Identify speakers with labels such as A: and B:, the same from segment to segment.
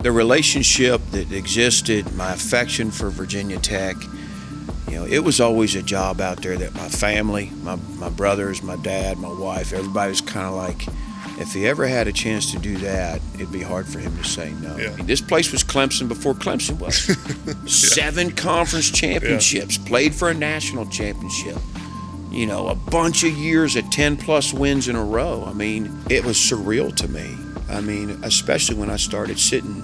A: The relationship that existed, my affection for Virginia Tech, it was always a job out there that my family, my brothers, my dad, my wife, everybody was kind of like, if he ever had a chance to do that, it'd be hard for him to say no.
B: Yeah.
A: I mean, this place was Clemson before Clemson was. 7 conference championships, played for a national championship. A bunch of years at 10-plus wins in a row. I mean, it was surreal to me. I mean, especially when I started sitting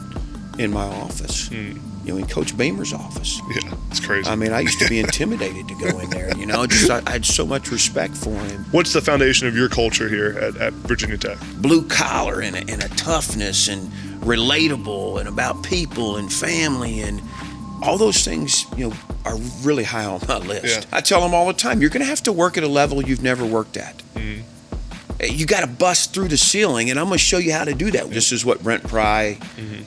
A: in my office, in Coach Beamer's office.
B: Yeah, it's crazy.
A: I mean, I used to be intimidated to go in there, I had so much respect for him.
B: What's the foundation of your culture here at Virginia Tech?
A: Blue collar and a toughness and relatable and about people and family and all those things, are really high on my list.
B: Yeah.
A: I tell them all the time, you're going to have to work at a level you've never worked at. You got to bust through the ceiling, and I'm going to show you how to do that. This is what Brent Pry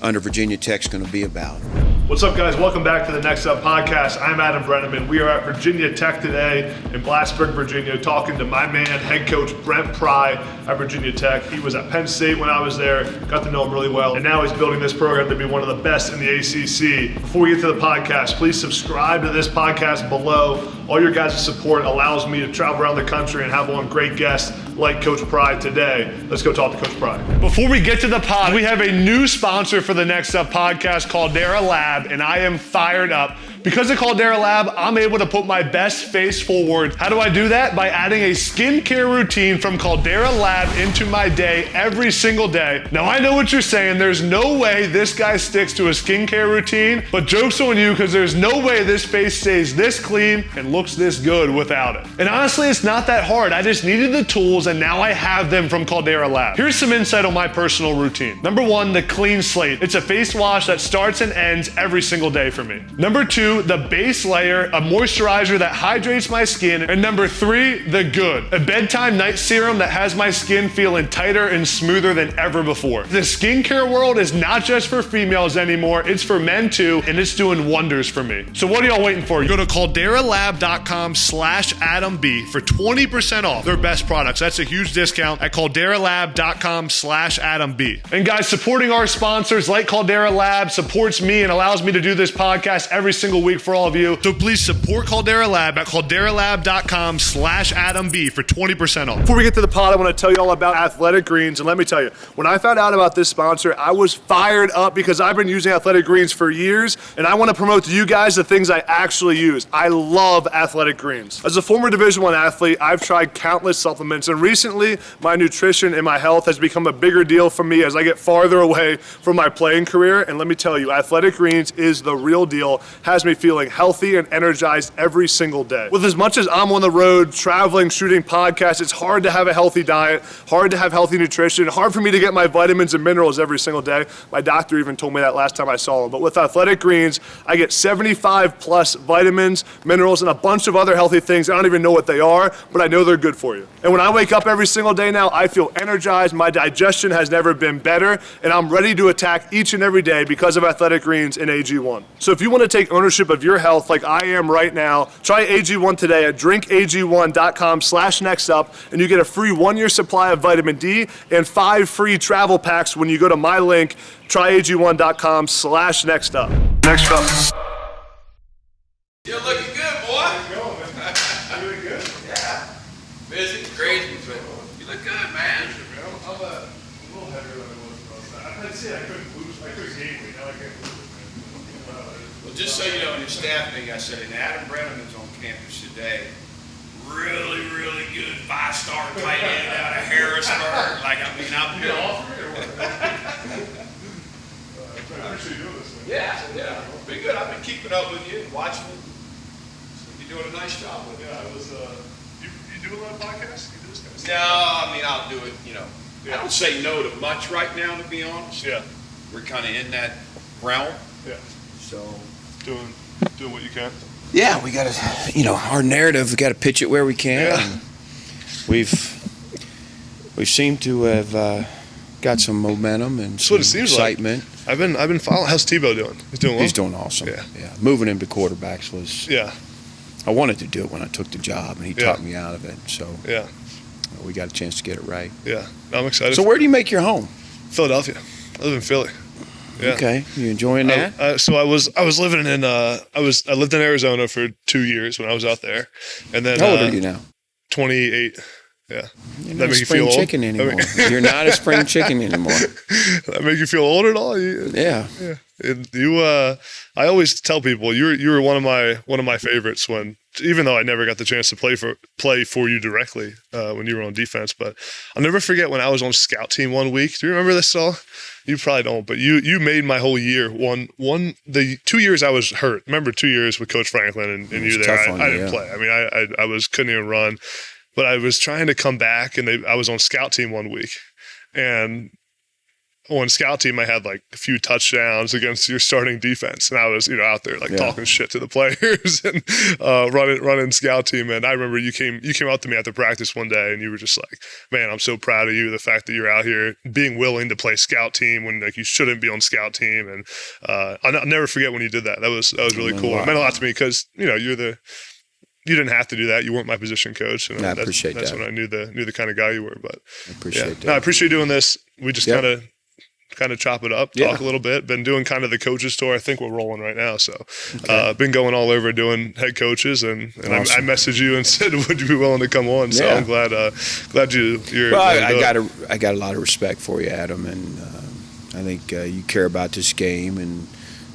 A: under Virginia Tech's going to be about.
B: What's up, guys? Welcome back to the Next Up podcast. I'm Adam Breneman. We are at Virginia Tech today in Blacksburg, Virginia, talking to my man, head coach Brent Pry at Virginia Tech. He was at Penn State when I was there, got to know him really well, and now he's building this program to be one of the best in the ACC. Before we get to the podcast, please subscribe to this podcast below. All your guys' support allows me to travel around the country and have on great guests like Coach Pry today. Let's go talk to Coach Pry. Before we get to the pod, we have a new sponsor for the Next Up podcast, Caldera Lab, and I am fired up. Because of Caldera Lab, I'm able to put my best face forward. How do I do that? By adding a skincare routine from Caldera Lab into my day every single day. Now, I know what you're saying. There's no way this guy sticks to a skincare routine, but joke's on you, because there's no way this face stays this clean and looks this good without it. And honestly, it's not that hard. I just needed the tools, and now I have them from Caldera Lab. Here's some insight on my personal routine. Number 1, the clean slate. It's a face wash that starts and ends every single day for me. Number 2, the base layer, a moisturizer that hydrates my skin. And number 3, the good, a bedtime night serum that has my skin feeling tighter and smoother than ever before. The skincare world is not just for females anymore, it's for men too, and it's doing wonders for me. So what are y'all waiting for? Go to calderalab.com/AdamB for 20% off their best products. That's a huge discount at calderalab.com/AdamB. And guys, supporting our sponsors like Caldera Lab supports me and allows me to do this podcast every single week for all of you. So please support Caldera Lab at calderalab.com/AdamB for 20% off. Before we get to the pod, I want to tell you all about Athletic Greens. And let me tell you, when I found out about this sponsor, I was fired up because I've been using Athletic Greens for years, and I want to promote to you guys the things I actually use. I love Athletic Greens. As a former Division I athlete, I've tried countless supplements, and recently my nutrition and my health has become a bigger deal for me as I get farther away from my playing career. And let me tell you, Athletic Greens is the real deal. Has me feeling healthy and energized every single day. With as much as I'm on the road, traveling, shooting podcasts, it's hard to have a healthy diet, hard to have healthy nutrition, hard for me to get my vitamins and minerals every single day. My doctor even told me that last time I saw him. But with Athletic Greens, I get 75 plus vitamins, minerals, and a bunch of other healthy things. I don't even know what they are, but I know they're good for you. And when I wake up every single day now, I feel energized, my digestion has never been better, and I'm ready to attack each and every day because of Athletic Greens and AG1. So if you want to take ownership of your health like I am right now, try AG1 today at drinkag1.com/nextup, and you get a free 1-year supply of vitamin D and 5 free travel packs when you go to my link, tryag1.com/nextup. Next up.
A: You're looking good, boy.
B: You look good?
A: Yeah. Busy, crazy, but you look good, man.
B: I'm a little heavier than I was last night. I said I couldn't gain weight. Now I can't lose it, man.
A: Well, just so you know, in your staff meeting, I said, and Adam Breneman's on campus today. Really, really good 5-star tight end out of Harrisburg. I'm
B: You gonna offer me or what? I appreciate you doing this, man.
A: Yeah. Been good. I've been keeping up with you and watching it. You're doing a nice job with it.
B: Yeah, I was, you do a lot of podcasts? You do this kind of stuff?
A: No, I mean, I'll do it, I don't say no to much right now, to be honest.
B: Yeah.
A: We're kind of in that realm.
B: Yeah.
A: So.
B: Doing what you can.
A: Yeah, we got to, our narrative, we got to pitch it where we can.
B: Yeah.
A: And we've seemed to have got some momentum and some excitement.
B: Like. I've been following. How's Tebow doing? He's doing well?
A: He's doing awesome.
B: Yeah.
A: Moving him to quarterbacks was.
B: Yeah.
A: I wanted to do it when I took the job, and he talked me out of it. So.
B: Yeah.
A: We got a chance to get it right.
B: Yeah. I'm excited.
A: So where do you make your home?
B: Philadelphia. I live in Philly. Yeah.
A: Okay, you enjoying that?
B: So I lived in Arizona for 2 years when I was out there, and then
A: How old are you now?
B: 28. Yeah.
A: You're not a spring chicken anymore. You're not a spring chicken anymore.
B: That make you feel old at all?
A: Yeah.
B: I always tell people you were one of my favorites when, even though I never got the chance to play for you directly when you were on defense. But I'll never forget when I was on scout team one week. Do you remember this all? You probably don't, but you made my whole year. The 2 years I was hurt. Remember 2 years with Coach Franklin and you there. I didn't play. I mean, I couldn't even run. But I was trying to come back, and I was on scout team one week. And on scout team, I had like a few touchdowns against your starting defense. And I was, out there talking shit to the players and running scout team. And I remember you came up to me after practice one day, and you were just like, man, I'm so proud of you. The fact that you're out here being willing to play scout team when you shouldn't be on scout team. And I'll never forget when you did that. That was really cool. It meant a lot to me because, you didn't have to do that. You weren't my position coach. And
A: I appreciate that.
B: That's when I knew the kind of guy you were. But
A: I appreciate that.
B: No, I appreciate doing this. We just kind of chop it up, talk a little bit. Been doing kind of the coaches tour. I think we're rolling right now. So been going all over doing head coaches. And awesome. I messaged you and said, would you be willing to come on? So I'm glad you're.
A: Well, I got a lot of respect for you, Adam. And I think you care about this game and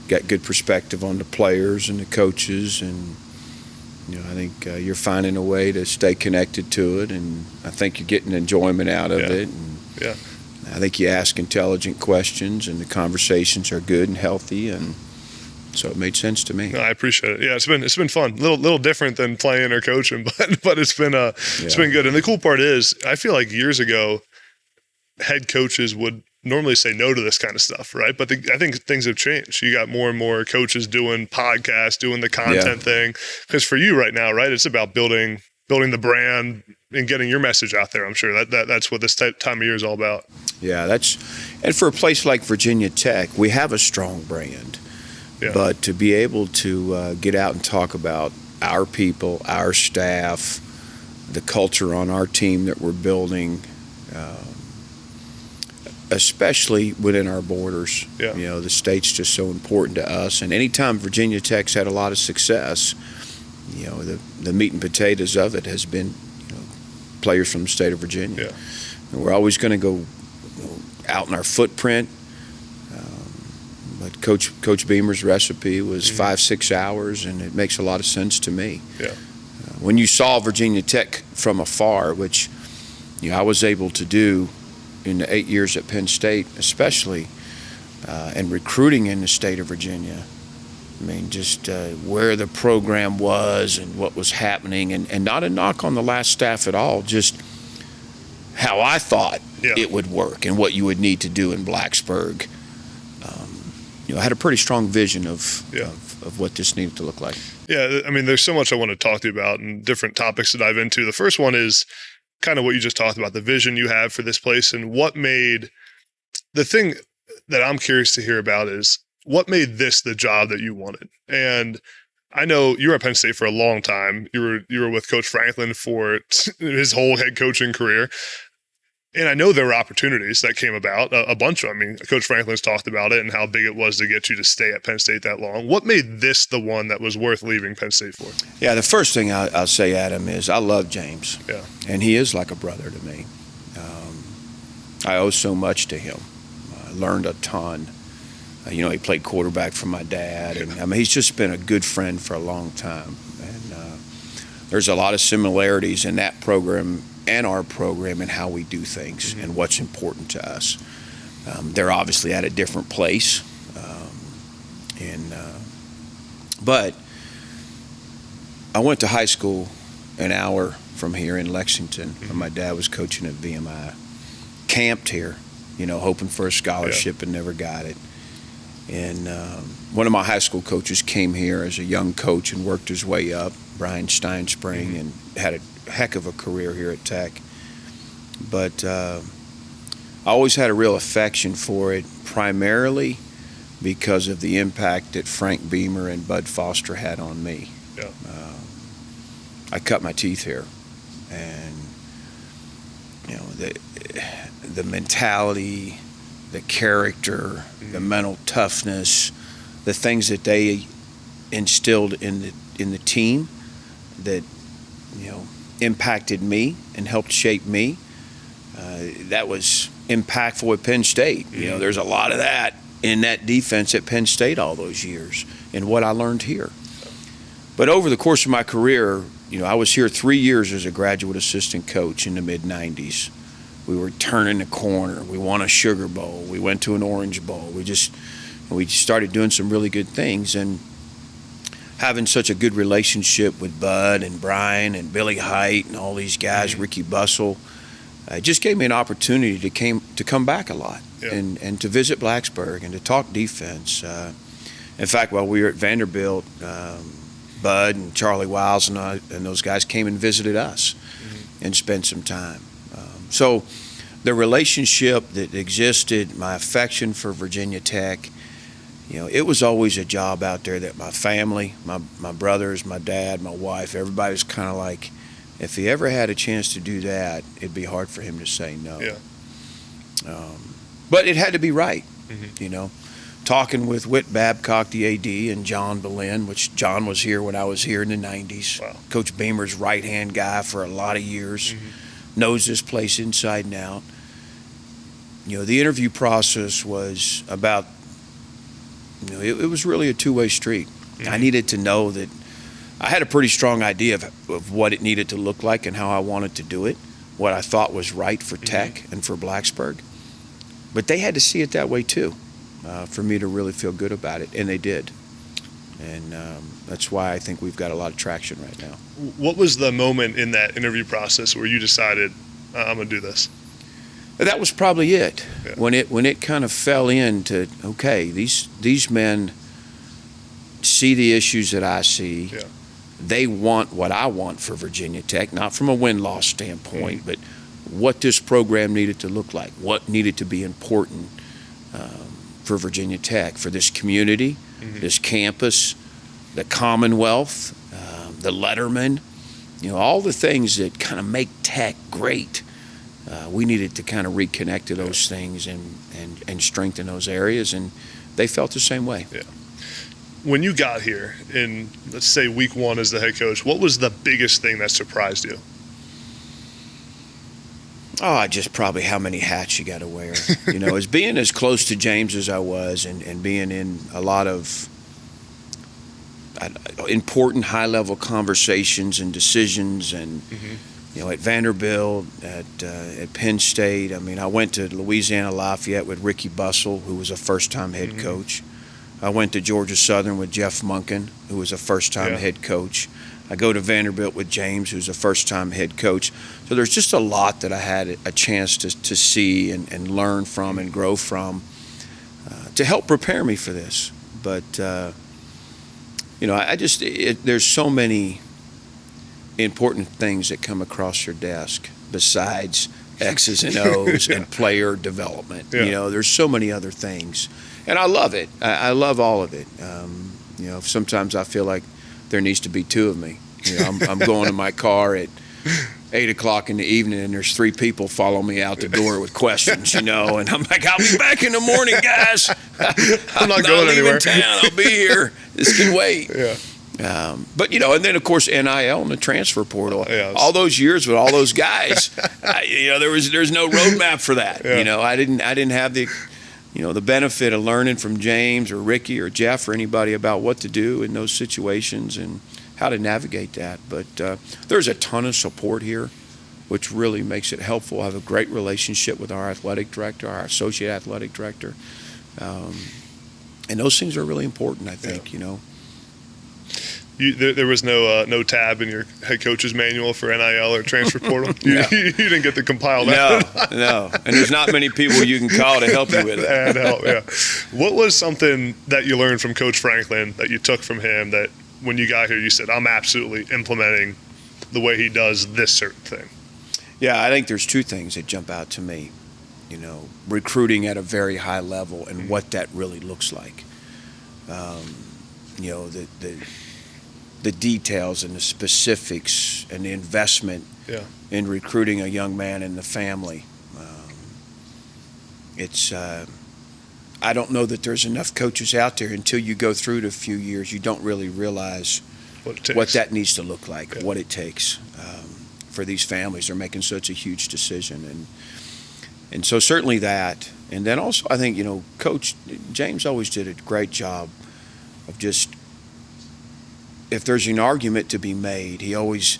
A: got good perspective on the players and the coaches. And I think you're finding a way to stay connected to it, and I think you're getting enjoyment out of it. And I think you ask intelligent questions, and the conversations are good and healthy, and so it made sense to me.
B: No, I appreciate it. Yeah, it's been fun. Little different than playing or coaching, but it's been good. And the cool part is, I feel like years ago, head coaches would normally say no to this kind of stuff, right? But I think things have changed. You got more and more coaches doing podcasts, doing the content thing. Because for you right now, right, it's about building the brand and getting your message out there. I'm sure that's what this time of year is all about.
A: Yeah, and for a place like Virginia Tech, we have a strong brand. Yeah. But to be able to get out and talk about our people, our staff, the culture on our team that we're building, especially within our borders. Yeah. The state's just so important to us. And anytime Virginia Tech's had a lot of success, the meat and potatoes of it has been players from the state of Virginia. Yeah. And we're always going to go out in our footprint. But Coach Beamer's recipe was 5-6 hours, and it makes a lot of sense to me. Yeah. When you saw Virginia Tech from afar, which I was able to do in the 8 years at Penn State, especially, and recruiting in the state of Virginia. I mean, just where the program was and what was happening, and not a knock on the last staff at all, just how I thought it would work and what you would need to do in Blacksburg. I had a pretty strong vision of what this needed to look like.
B: Yeah, I mean, there's so much I want to talk to you about and different topics to dive into. The first one is kind of what you just talked about, the vision you have for this place, and what made the thing that I'm curious to hear about is what made this the job that you wanted. And I know you were at Penn State for a long time. You were with Coach Franklin for his whole head coaching career. And I know there were opportunities that came about, a bunch of them. I mean, Coach Franklin's talked about it and how big it was to get you to stay at Penn State that long. What made this the one that was worth leaving Penn State for?
A: Yeah, the first thing I'll say, Adam, is I love James. Yeah. And he is like a brother to me. I owe so much to him. I learned a ton. He played quarterback for my dad. And I mean, he's just been a good friend for a long time. And there's a lot of similarities in that program and our program and how we do things and what's important to us. They're obviously at a different place. But I went to high school an hour from here in Lexington. Mm-hmm. My dad was coaching at VMI. Camped here, hoping for a scholarship and never got it. And one of my high school coaches came here as a young coach and worked his way up, Brian Steinspring, and had a heck of a career here at Tech. But I always had a real affection for it, primarily because of the impact that Frank Beamer and Bud Foster had on me. Yeah. I cut my teeth here, and the mentality, the character, the mental toughness, the things that they instilled in the team that, impacted me and helped shape me. That was impactful at Penn State. There's a lot of that in that defense at Penn State all those years and what I learned here. But over the course of my career, I was here 3 years as a graduate assistant coach in the mid-'90s. We were turning the corner. We won a Sugar Bowl. We went to an Orange Bowl. We started doing some really good things, and having such a good relationship with Bud and Brian and Billy Height and all these guys, Ricky Bussell, it just gave me an opportunity to come back a lot and to visit Blacksburg and to talk defense. In fact, while we were at Vanderbilt, Bud and Charlie Wiles and those guys came and visited us and spent some time. So the relationship that existed, my affection for Virginia Tech, it was always a job out there that my family, my brothers, my dad, my wife, everybody was kind of like, if he ever had a chance to do that, it'd be hard for him to say no. Yeah. But it had to be right, Talking with Whit Babcock, the AD, and John Boleyn, which John was here when I was here in the 90s.
B: Wow.
A: Coach Beamer's right-hand guy for a lot of years, knows this place inside and out. The interview process was about, it was really a two-way street. I needed to know that I had a pretty strong idea of what it needed to look like and how I wanted to do it, what I thought was right for Tech and for Blacksburg. But they had to see it that way too, for me to really feel good about it, and they did. And that's why I think we've got a lot of traction right now.
B: What was the moment in that interview process where you decided, I'm going to do this?
A: That was probably it. Yeah. When it kind of fell into, okay, these men see the issues that I see. Yeah. They want what I want for Virginia Tech, not from a win-loss standpoint, but what this program needed to look like, what needed to be important for Virginia Tech, for this community, this campus, the Commonwealth, the Letterman, all the things that kind of make Tech great. We needed to kind of reconnect to those things and strengthen those areas, and they felt the same way. Yeah.
B: When you got here in, let's say, week one as the head coach, what was the biggest thing that surprised you?
A: Oh, just probably how many hats you got to wear. As being as close to James as I was and being in a lot of important high-level conversations and decisions and, at Vanderbilt, at Penn State. I went to Louisiana Lafayette with Ricky Bussell, who was a first-time head coach. I went to Georgia Southern with Jeff Monken, who was a first-time head coach. I go to Vanderbilt with James, who's a first-time head coach. So there's just a lot that I had a chance to see and learn from and grow from to help prepare me for this. But, there's so many important things that come across your desk besides X's and O's and player development. There's so many other things. And I love it. I love all of it. Sometimes I feel like there needs to be two of me. I'm going in my car at 8 o'clock in the evening, and there's 3 people following me out the door with questions, and I'm like, I'll be back in the morning, guys.
B: I'm not going anywhere.
A: Town. I'll be here. This can wait. Yeah. But and then of course NIL and the transfer portal. All those years with all those guys, there's no roadmap for that. Yeah. I didn't have the the benefit of learning from James or Ricky or Jeff or anybody about what to do in those situations and how to navigate that. But there's a ton of support here, which really makes it helpful. I have a great relationship with our athletic director, our associate athletic director, and those things are really important, I think.
B: There was no tab in your head coach's manual for NIL or transfer portal? You didn't get to compile that?
A: No. And there's not many people you can call to help you with it.
B: And help, yeah. What was something that you learned from Coach Franklin that you took from him that when you got here you said, I'm absolutely implementing the way he does this certain thing?
A: Yeah, I think there's 2 things that jump out to me. Recruiting at a very high level and what that really looks like. The details and the specifics and the investment in recruiting a young man and the family. It's I don't know that there's enough coaches out there until you go through it a few years. You don't really realize what that needs to look like, what it takes for these families. They're making such a huge decision. And so certainly that. And then also I think, Coach James always did a great job of just, if there's an argument to be made, he always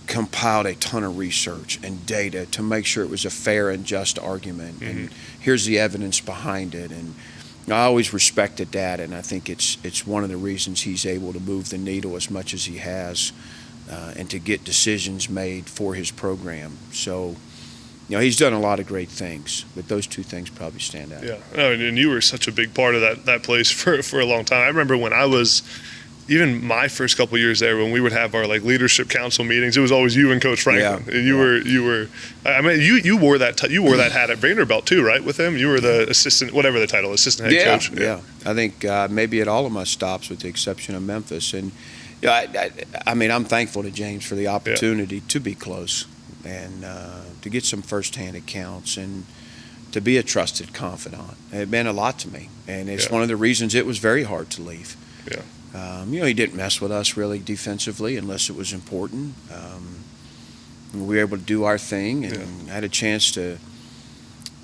A: compiled a ton of research and data to make sure it was a fair and just argument. Mm-hmm. And here's the evidence behind it. And I always respected that, and I think it's one of the reasons he's able to move the needle as much as he has, and to get decisions made for his program. So, he's done a lot of great things, but those two things probably stand out.
B: Yeah, and you were such a big part of that place for a long time. I remember when I was, even my first couple of years there, when we would have our leadership council meetings, it was always you and Coach Franklin. Yeah. And you were. I mean, you wore that hat at Vanderbilt too, right? With him, you were the assistant, whatever the title, assistant head coach.
A: Yeah. I think maybe at all of my stops, with the exception of Memphis. And I mean, I'm thankful to James for the opportunity to be close and to get some firsthand accounts and to be a trusted confidant. It meant a lot to me, and it's one of the reasons it was very hard to leave.
B: Yeah.
A: He didn't mess with us really defensively unless it was important. We were able to do our thing, and had a chance to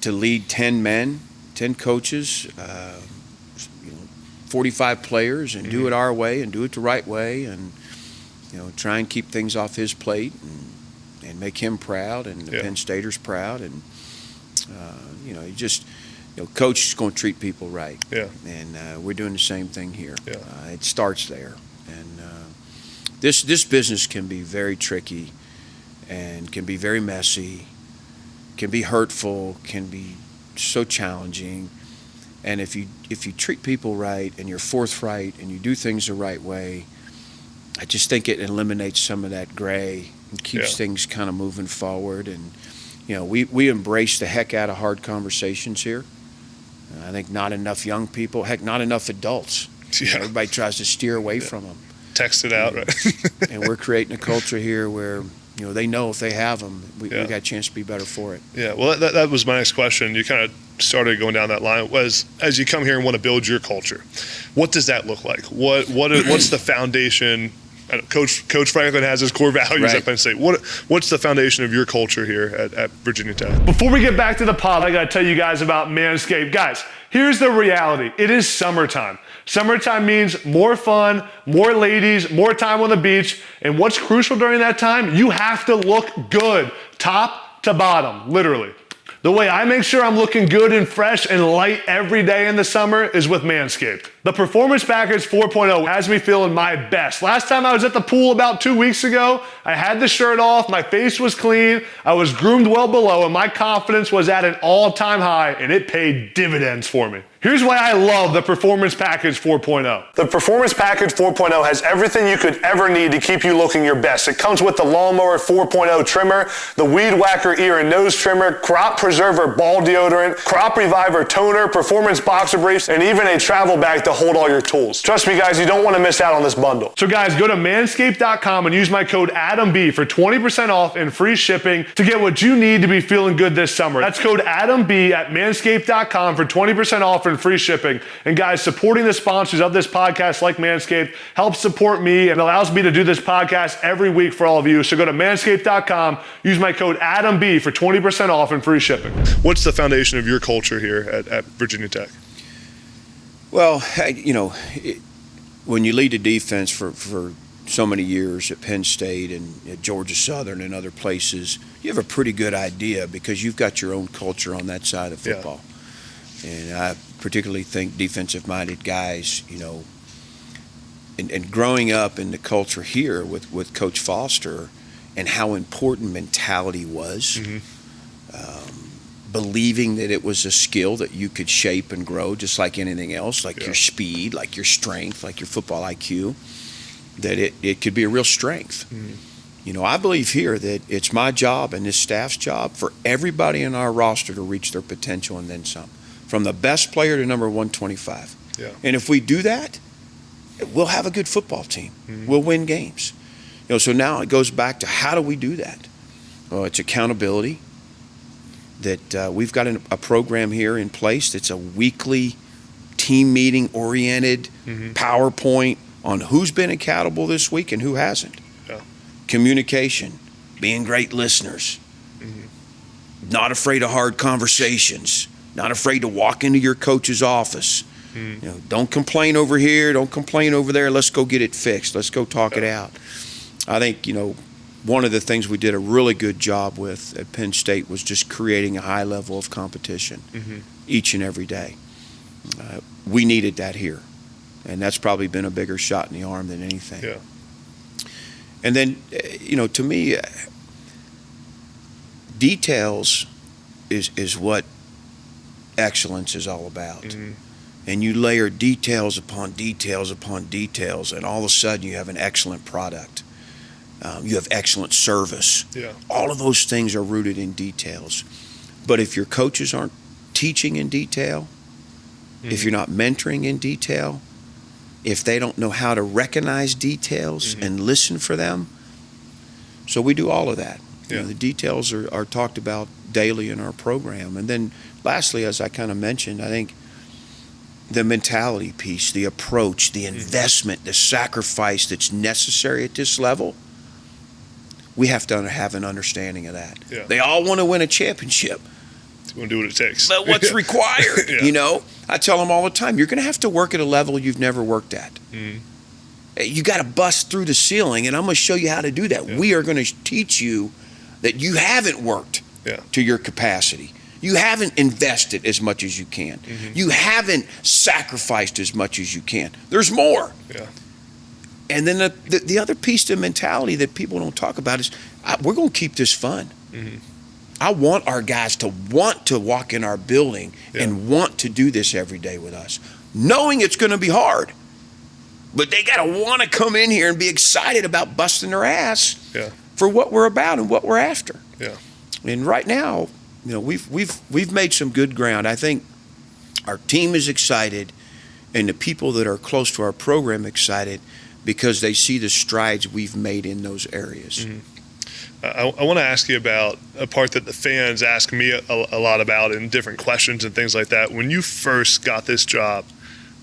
A: lead 10 men, 10 coaches, 45 players, and do it our way and do it the right way, and try and keep things off his plate and make him proud and the Penn Staters proud, and he just. Coach is going to treat people right. Yeah. And we're doing the same thing here. Yeah. It starts there. And this business can be very tricky and can be very messy, can be hurtful, can be so challenging. And if you treat people right and you're forthright and you do things the right way, I just think it eliminates some of that gray and keeps things kind of moving forward. And, we embrace the heck out of hard conversations here. I think not enough young people, heck, not enough adults. Yeah. Everybody tries to steer away from them.
B: Text it out, right?
A: And we're creating a culture here where, they know if they have them, we got a chance to be better for it.
B: Yeah, well, that was my next question. You kind of started going down that line. Was as you come here and want to build your culture, what does that look like? What's the foundation? Coach Franklin has his core values at Penn State. What's the foundation of your culture here at Virginia Tech? Before we get back to the pod, I got to tell you guys about Manscaped. Guys, here's the reality. It is summertime. Summertime means more fun, more ladies, more time on the beach. And what's crucial during that time? You have to look good, top to bottom, literally. The way I make sure I'm looking good and fresh and light every day in the summer is with Manscaped. The Performance Package 4.0 has me feeling my best. Last time I was at the pool about 2 weeks ago, I had the shirt off, my face was clean, I was groomed well below, and my confidence was at an all-time high, and it paid dividends for me. Here's why I love the Performance Package 4.0. The Performance Package 4.0 has everything you could ever need to keep you looking your best. It comes with the Lawnmower 4.0 trimmer, the Weed Whacker ear and nose trimmer, Crop Preserver ball deodorant, Crop Reviver toner, Performance boxer briefs, and even a travel bag to hold all your tools. Trust me, guys, you don't want to miss out on this bundle. So guys, go to manscaped.com and use my code ADAMB for 20% off and free shipping to get what you need to be feeling good this summer. That's code ADAMB at manscaped.com for 20% off and free shipping. And guys, supporting the sponsors of this podcast like Manscaped helps support me and allows me to do this podcast every week for all of you. So go to manscaped.com, use my code ADAMB for 20% off and free shipping. What's the foundation of your culture here at Virginia Tech?
A: Well, when you lead a defense for so many years at Penn State and at Georgia Southern and other places, you have a pretty good idea because you've got your own culture on that side of football. Yeah. And I particularly think defensive-minded guys, and growing up in the culture here with Coach Foster and how important mentality was, believing that it was a skill that you could shape and grow just like anything else, like your speed, like your strength, like your football IQ, that it could be a real strength. I believe here that it's my job and this staff's job for everybody in our roster to reach their potential and then some, from the best player to number 125. Yeah. And if we do that, we'll have a good football team. We'll win games. So now it goes back to how do we do that? Well, it's accountability. that we've got a program here in place that's a weekly team meeting oriented PowerPoint on who's been accountable this week and who hasn't.
B: Yeah.
A: Communication, being great listeners, not afraid of hard conversations, not afraid to walk into your coach's office. You know, don't complain over here, don't complain over there. Let's go get it fixed. Let's go talk it out. I think, you know, one of the things we did a really good job with at Penn State was just creating a high level of competition each and every day. We needed that here, and that's probably been a bigger shot in the arm than anything.
B: Yeah.
A: And then, you know, to me, details is what excellence is all about. And you layer details upon details upon details, and all of a sudden you have an excellent product. You have excellent service.
B: Yeah.
A: All of those things are rooted in details. But if your coaches aren't teaching in detail, if you're not mentoring in detail, if they don't know how to recognize details and listen for them, so we do all of that. You know, the details are talked about daily in our program. And then lastly, as I kind of mentioned, I think the mentality piece, the approach, the investment, the sacrifice that's necessary at this level, we have to have an understanding of that.
B: Yeah.
A: They all want to win a championship.
B: They want to do what it takes.
A: But what's required, you know? I tell them all the time, you're going to have to work at a level you've never worked at. You got to bust through the ceiling, and I'm going to show you how to do that. We are going to teach you that you haven't worked to your capacity. You haven't invested as much as you can. You haven't sacrificed as much as you can. There's more.
B: Yeah.
A: And then the other piece to mentality that people don't talk about is we're going to keep this fun. I want our guys to want to walk in our building and want to do this every day with us, knowing it's going to be hard. But they got to want to come in here and be excited about busting their ass for what we're about and what we're after.
B: Yeah.
A: And right now, you know, we've made some good ground. I think our team is excited, and the people that are close to our program excited because they see the strides we've made in those areas.
B: I want to ask you about a part that the fans ask me a lot about in different questions and things like that. When you first got this job,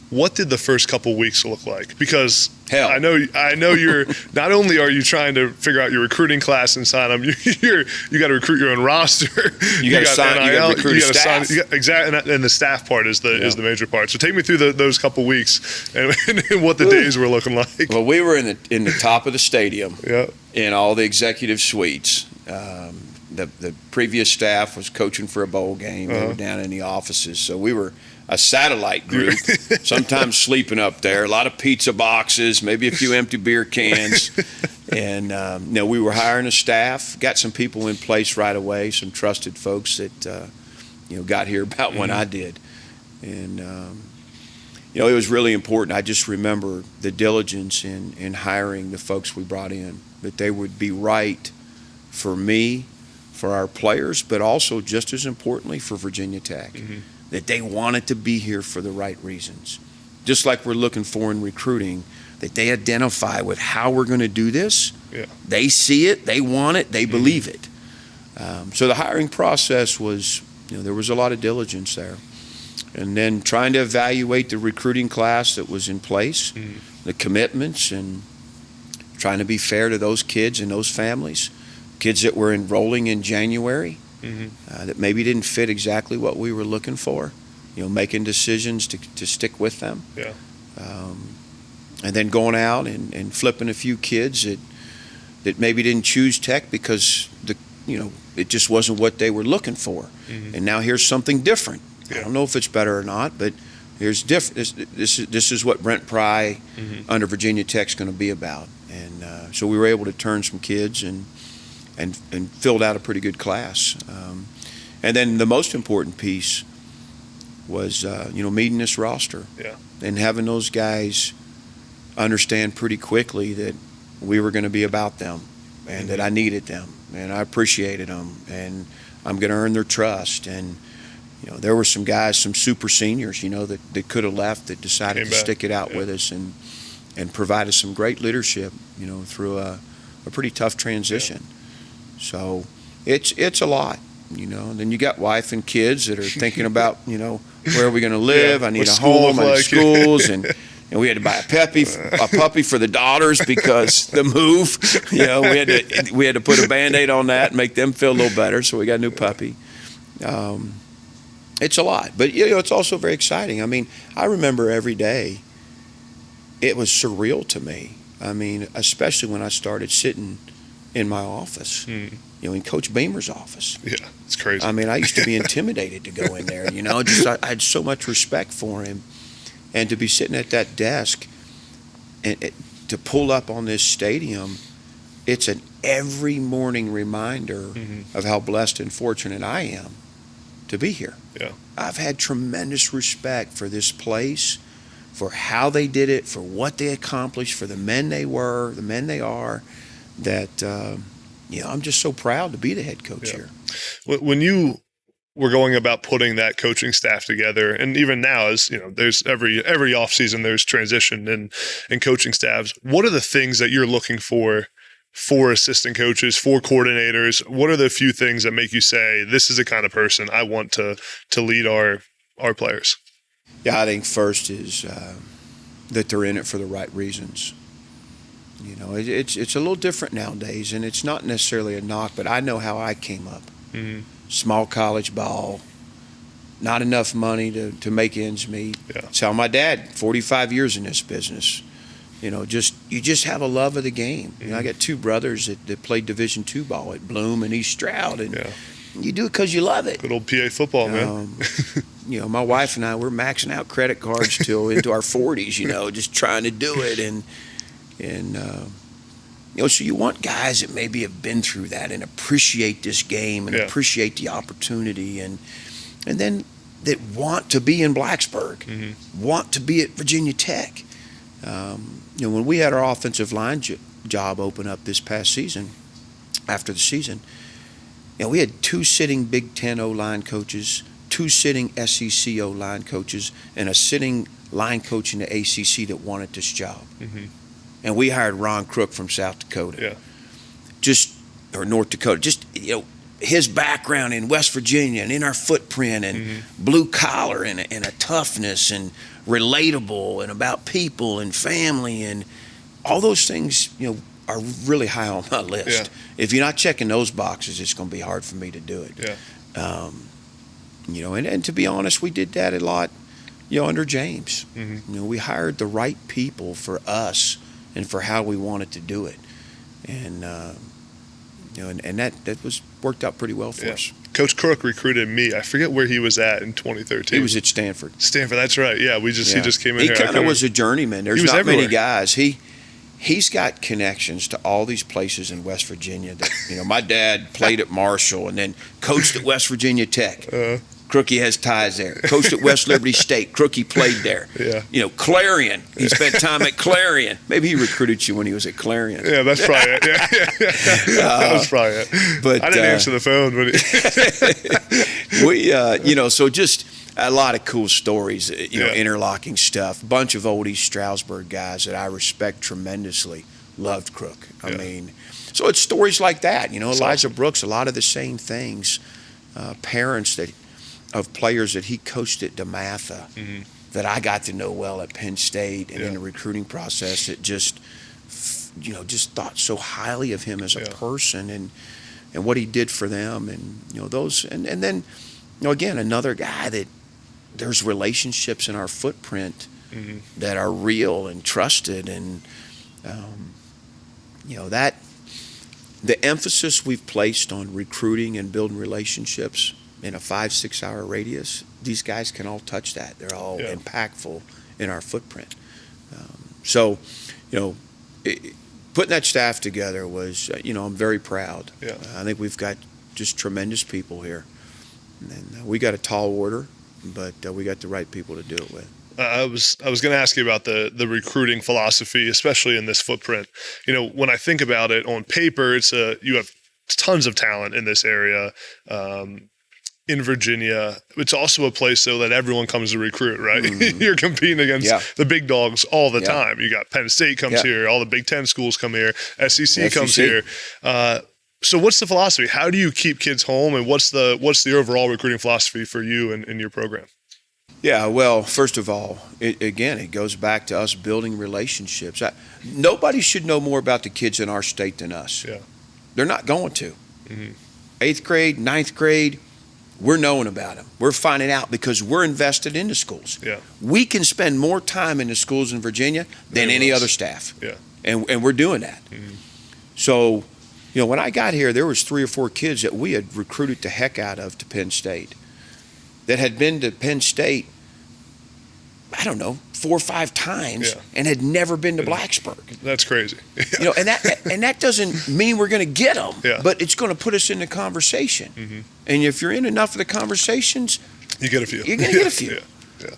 B: what did the first couple weeks look like? Because
A: hell,
B: I know you're not only are you trying to figure out your recruiting class and sign them, you got to recruit your own roster.
A: You got to sign. You got to recruit staff.
B: Exactly, and the staff part is the major part. So take me through those couple weeks and what the days were looking like.
A: Well, we were in the top of the stadium.
B: Yeah.
A: In all the executive suites. The previous staff was coaching for a bowl game. They were down in the offices, so we were a satellite group, sometimes sleeping up there, a lot of pizza boxes, maybe a few empty beer cans. And you know, we were hiring a staff, got some people in place right away, some trusted folks that you know, got here about when I did. And you know, it was really important. I just remember the diligence in hiring the folks we brought in, that they would be right for me, for our players, but also just as importantly for Virginia Tech. That they wanted to be here for the right reasons. Just like we're looking for in recruiting, that they identify with how we're going to do this. They see it, they want it, they believe it. So the hiring process was, you know, there was a lot of diligence there. And then trying to evaluate the recruiting class that was in place, the commitments, and trying to be fair to those kids and those families, kids that were enrolling in January, that maybe didn't fit exactly what we were looking for, you know, making decisions to stick with them. And then going out and flipping a few kids that maybe didn't choose Tech because it just wasn't what they were looking for. And now here's something different. I don't know if it's better or not, but here's different. This is what Brent Pry under Virginia Tech's going to be about. And so we were able to turn some kids and filled out a pretty good class. And then the most important piece was, meeting this roster and having those guys understand pretty quickly that we were going to be about them and that I needed them and I appreciated them and I'm going to earn their trust. And, you know, there were some guys, some super seniors, you know, that could have left, that decided to stick it out with us and provide us some great leadership, you know, through a pretty tough transition. So it's a lot. And then you got wife and kids that are thinking about, where are we going to live? I need a home, I need schools, and we had to buy a puppy for the daughters because the move, we had to put a Band-Aid on that and make them feel a little better. So we got a new puppy. It's a lot, but it's also very exciting. I mean, I remember every day. It was surreal to me. I mean, especially when I started sitting in my office, in Coach Beamer's office.
B: Yeah, it's crazy.
A: I mean, I used to be intimidated to go in there. I had so much respect for him, and to be sitting at that desk and to pull up on this stadium, it's an every morning reminder of how blessed and fortunate I am to be here.
B: Yeah,
A: I've had tremendous respect for this place, for how they did it, for what they accomplished, for the men they were, the men they are, that, I'm just so proud to be the head coach here.
B: When you were going about putting that coaching staff together, and even now, as there's every offseason, there's transition in coaching staffs. What are the things that you're looking for assistant coaches, for coordinators? What are the few things that make you say, this is the kind of person I want to lead our players?
A: Yeah, I think first is that they're in it for the right reasons. It's a little different nowadays, and it's not necessarily a knock, but I know how I came up. Small college ball, not enough money to make ends meet.
B: Yeah.
A: That's how my dad, 45 years in this business. You just have a love of the game. I got two brothers that played Division II ball at Bloom and East Stroud, and you do it because you love it.
B: Good old PA football, man.
A: My wife and I, we're maxing out credit cards till into our 40s, just trying to do it. And so you want guys that maybe have been through that and appreciate this game and appreciate the opportunity, and then that want to be in Blacksburg, want to be at Virginia Tech. When we had our offensive line job open up this past season, after the season, we had 2 sitting Big Ten O-line coaches, 2 sitting SEC O-line coaches, and a sitting line coach in the ACC that wanted this job. And we hired Ron Crook from South Dakota, or North Dakota. Just his background in West Virginia and in our footprint and blue collar and a toughness and relatable and about people and family and all those things, are really high on my list. If you're not checking those boxes, it's going to be hard for me to do it. And to be honest, we did that a lot, under James. We hired the right people for us and for how we wanted to do it. And, and that was worked out pretty well for us.
B: Coach Crook recruited me. I forget where he was at in 2013.
A: He was at Stanford.
B: Stanford, that's right. Yeah, he just came in here.
A: He kind of was a journeyman. There's not many guys. He's got connections to all these places in West Virginia. That, my dad played at Marshall and then coached at West Virginia Tech. Crookie has ties there. Coached at West Liberty State. Crookie played there. Clarion. He spent time at Clarion. Maybe he recruited you when he was at Clarion.
B: Yeah, that's probably it. That was probably it.
A: But
B: I didn't answer the phone.
A: But so just a lot of cool stories, interlocking stuff. A bunch of old East Stroudsburg guys that I respect tremendously loved Crook. I mean, so it's stories like that. Elijah Brooks, a lot of the same things. Parents of players that he coached at DeMatha that I got to know well at Penn State and in the recruiting process that just thought so highly of him as a person and what he did for them and those and then again another guy that there's relationships in our footprint that are real and trusted and that the emphasis we've placed on recruiting and building relationships in a 5-6 hour radius, these guys can all touch that. They're all impactful in our footprint. Putting that staff together was, I'm very proud. I think we've got just tremendous people here. And we got a tall order, but we got the right people to do it with.
B: I was going to ask you about the recruiting philosophy, especially in this footprint. When I think about it on paper, you have tons of talent in this area. In Virginia, it's also a place though that everyone comes to recruit, right? You're competing against the big dogs all the time. You got Penn State comes here, all the Big Ten schools come here, SEC comes here. So what's the philosophy? How do you keep kids home, and what's the overall recruiting philosophy for you and your program?
A: Yeah, well, first of all, it goes back to us building relationships. Nobody should know more about the kids in our state than us.
B: Yeah.
A: They're not going to. 8th grade, 9th grade, we're knowing about them. We're finding out because we're invested in the schools.
B: Yeah.
A: We can spend more time in the schools in Virginia than any other staff.
B: Yeah.
A: And we're doing that. So, when I got here, there was 3 or 4 kids that we had recruited the heck out of to Penn State that had been to Penn State, I don't know, 4 or 5 times and had never been to Blacksburg.
B: That's crazy.
A: And that doesn't mean we're going to get them, but it's going to put us in the conversation. And if you're in enough of the conversations,
B: you get a few.
A: You're going to get a few.
B: Yeah.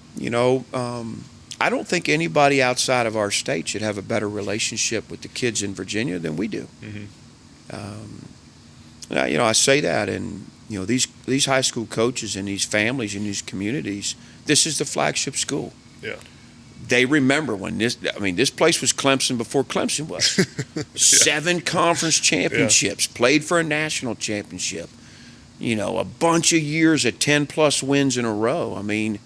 A: I don't think anybody outside of our state should have a better relationship with the kids in Virginia than we do. I say that, and these high school coaches and these families and these communities, this is the flagship school.
B: Yeah.
A: They remember when this place was Clemson before Clemson was. 7 conference championships, played for a national championship. A bunch of years of 10-plus wins in a row. I mean,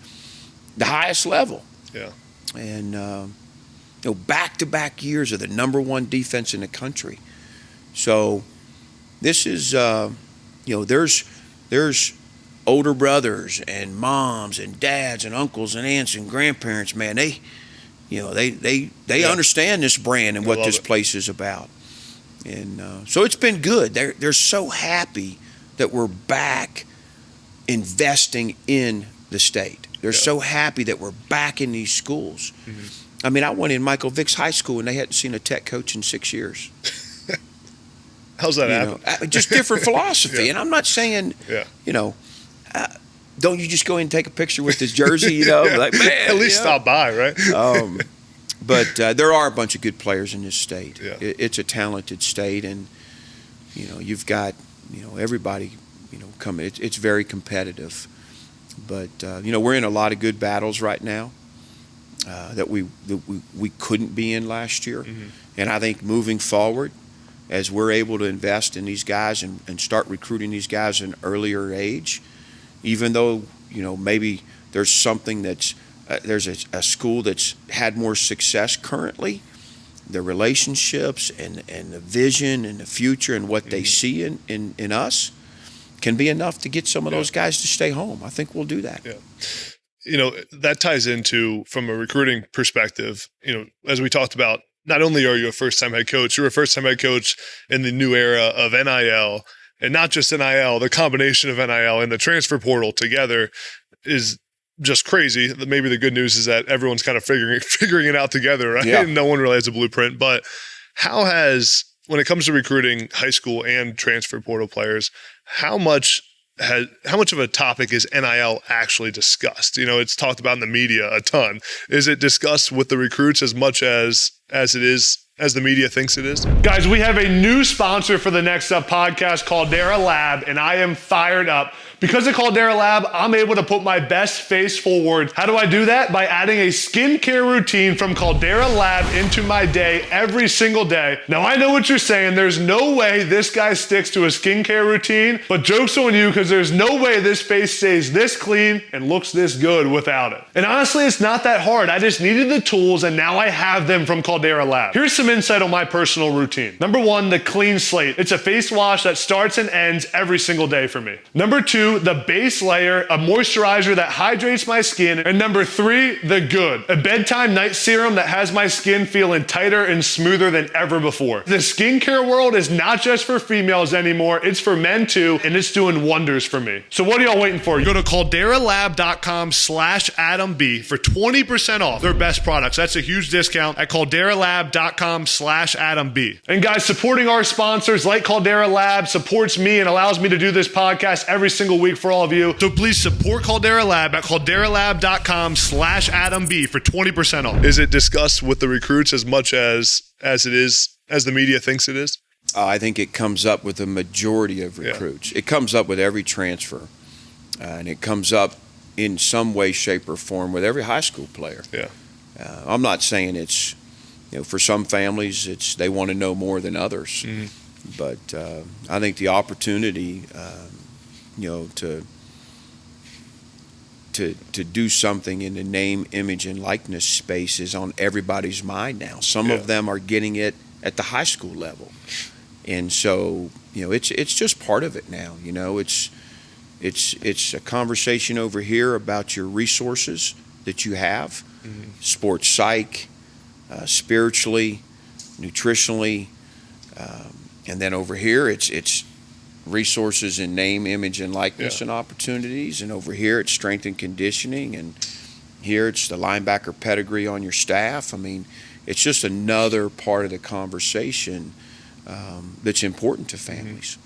A: the highest level.
B: Yeah.
A: And, back-to-back years of the number 1 defense in the country. So this is, there's older brothers and moms and dads and uncles and aunts and grandparents, man, they understand this brand and what this place is about. And so it's been good. They're so happy that we're back investing in the state. They're so happy that we're back in these schools. I mean, I went in Michael Vick's high school and they hadn't seen a tech coach in 6 years.
B: How's that happen?
A: Just different philosophy. And I'm not saying, don't you just go in and take a picture with his jersey, like, man.
B: At least stop by, right?
A: But there are a bunch of good players in this state.
B: Yeah.
A: It's a talented state, and, you've got, everybody, coming. It's very competitive. But, we're in a lot of good battles right now that we couldn't be in last year. And I think moving forward, as we're able to invest in these guys and start recruiting these guys at an earlier age, even though, maybe there's something that's, there's a school that's had more success currently, the relationships and the vision and the future and what they see in us can be enough to get some of those guys to stay home. I think we'll do that.
B: Yeah. That ties into, from a recruiting perspective, as we talked about, not only are you a first-time head coach, you're a first-time head coach in the new era of NIL, and not just NIL, the combination of NIL and the transfer portal together is just crazy. Maybe the good news is that everyone's kind of figuring it out together, right? Yeah. No one really has a blueprint. But when it comes to recruiting high school and transfer portal players, how much of a topic is NIL actually discussed? It's talked about in the media a ton. Is it discussed with the recruits as much as the media thinks it is? Guys, we have a new sponsor for the Next Up podcast, Caldera Lab, and I am fired up. Because of Caldera Lab, I'm able to put my best face forward. How do I do that? By adding a skincare routine from Caldera Lab into my day every single day. Now, I know what you're saying. There's no way this guy sticks to a skincare routine, but joke's on you, because there's no way this face stays this clean and looks this good without it. And honestly, it's not that hard. I just needed the tools, and now I have them from Caldera Lab. Here's some insight on my personal routine. Number 1, the Clean Slate. It's a face wash that starts and ends every single day for me. Number 2, the base layer, a moisturizer that hydrates my skin. And number 3, the Good, a bedtime night serum that has my skin feeling tighter and smoother than ever before. The skincare world is not just for females anymore, it's for men too, and it's doing wonders for me. So what are y'all waiting for? Go to calderalab.com/AdamB for 20% off their best products. That's a huge discount at calderalab.com/AdamB. And guys, supporting our sponsors like Caldera Lab supports me and allows me to do this podcast every single week for all of you. So please support Caldera Lab at calderalab.com/AdamB for 20% off. Is it discussed with the recruits as much as the media thinks it is?
A: I think it comes up with the majority of recruits. It comes up with every transfer, and it comes up in some way, shape, or form with every high school player. I'm not saying it's, for some families, they want to know more than others. But I think the opportunity, to do something in the name, image, and likeness space is on everybody's mind now. Some of them are getting it at the high school level, and so it's just part of it now. It's a conversation over here about your resources that you have, sports psych, spiritually, nutritionally, and then over here it's resources in name, image, and likeness and opportunities, and over here it's strength and conditioning, and here it's the linebacker pedigree on your staff. I mean, it's just another part of the conversation that's important to families.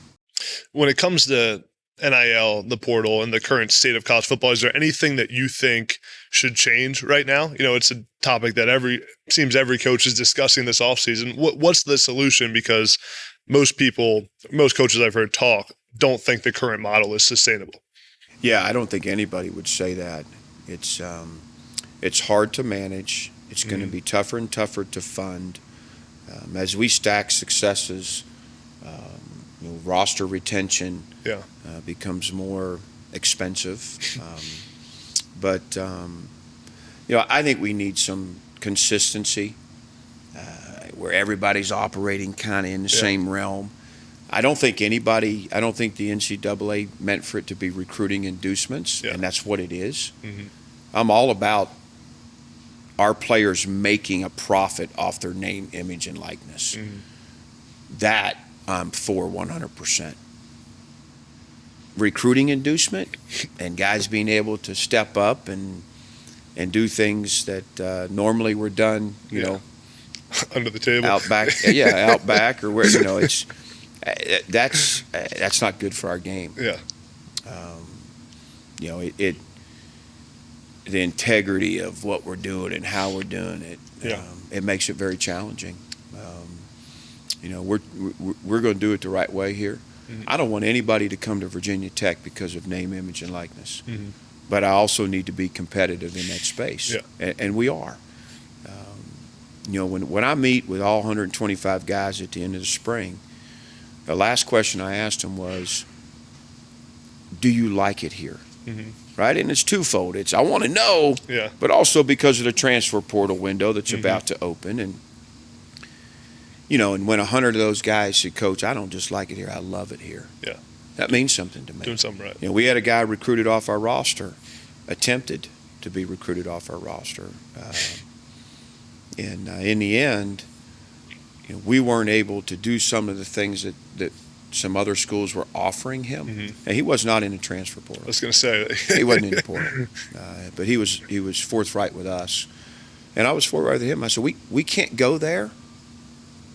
B: When it comes to NIL, the portal, and the current state of college football, is there anything that you think should change right now? It's a topic that every coach is discussing this offseason. What's the solution? Because most coaches I've heard talk don't think the current model is sustainable.
A: Yeah, I don't think anybody would say that. It's hard to manage. It's going to be tougher and tougher to fund. As we stack successes, roster retention becomes more expensive. But I think we need some consistency where everybody's operating kind of in the same realm. I don't think the NCAA meant for it to be recruiting inducements, and that's what it is. I'm all about our players making a profit off their name, image, and likeness. That I'm for 100%. Recruiting inducement and guys being able to step up and do things that normally were done,
B: under the table,
A: out back, or where it's that's not good for our game. The integrity of what we're doing and how we're doing it, it makes it very challenging. We're going to do it the right way here. I don't want anybody to come to Virginia Tech because of name, image, and likeness. But I also need to be competitive in that space, and we are. When I meet with all 125 guys at the end of the spring, the last question I asked them was, do you like it here? Right? And it's twofold. It's I want to know, but also because of the transfer portal window that's about to open. And, and when 100 of those guys said, Coach, I don't just like it here, I love it here. That means something to me.
B: Doing something right.
A: We had a guy recruited off our roster, attempted to be recruited off our roster. And in the end, we weren't able to do some of the things that some other schools were offering him. And he was not in the transfer portal.
B: I was going to say
A: he wasn't in the portal, but he was forthright with us, and I was forthright with him. I said, we can't go there,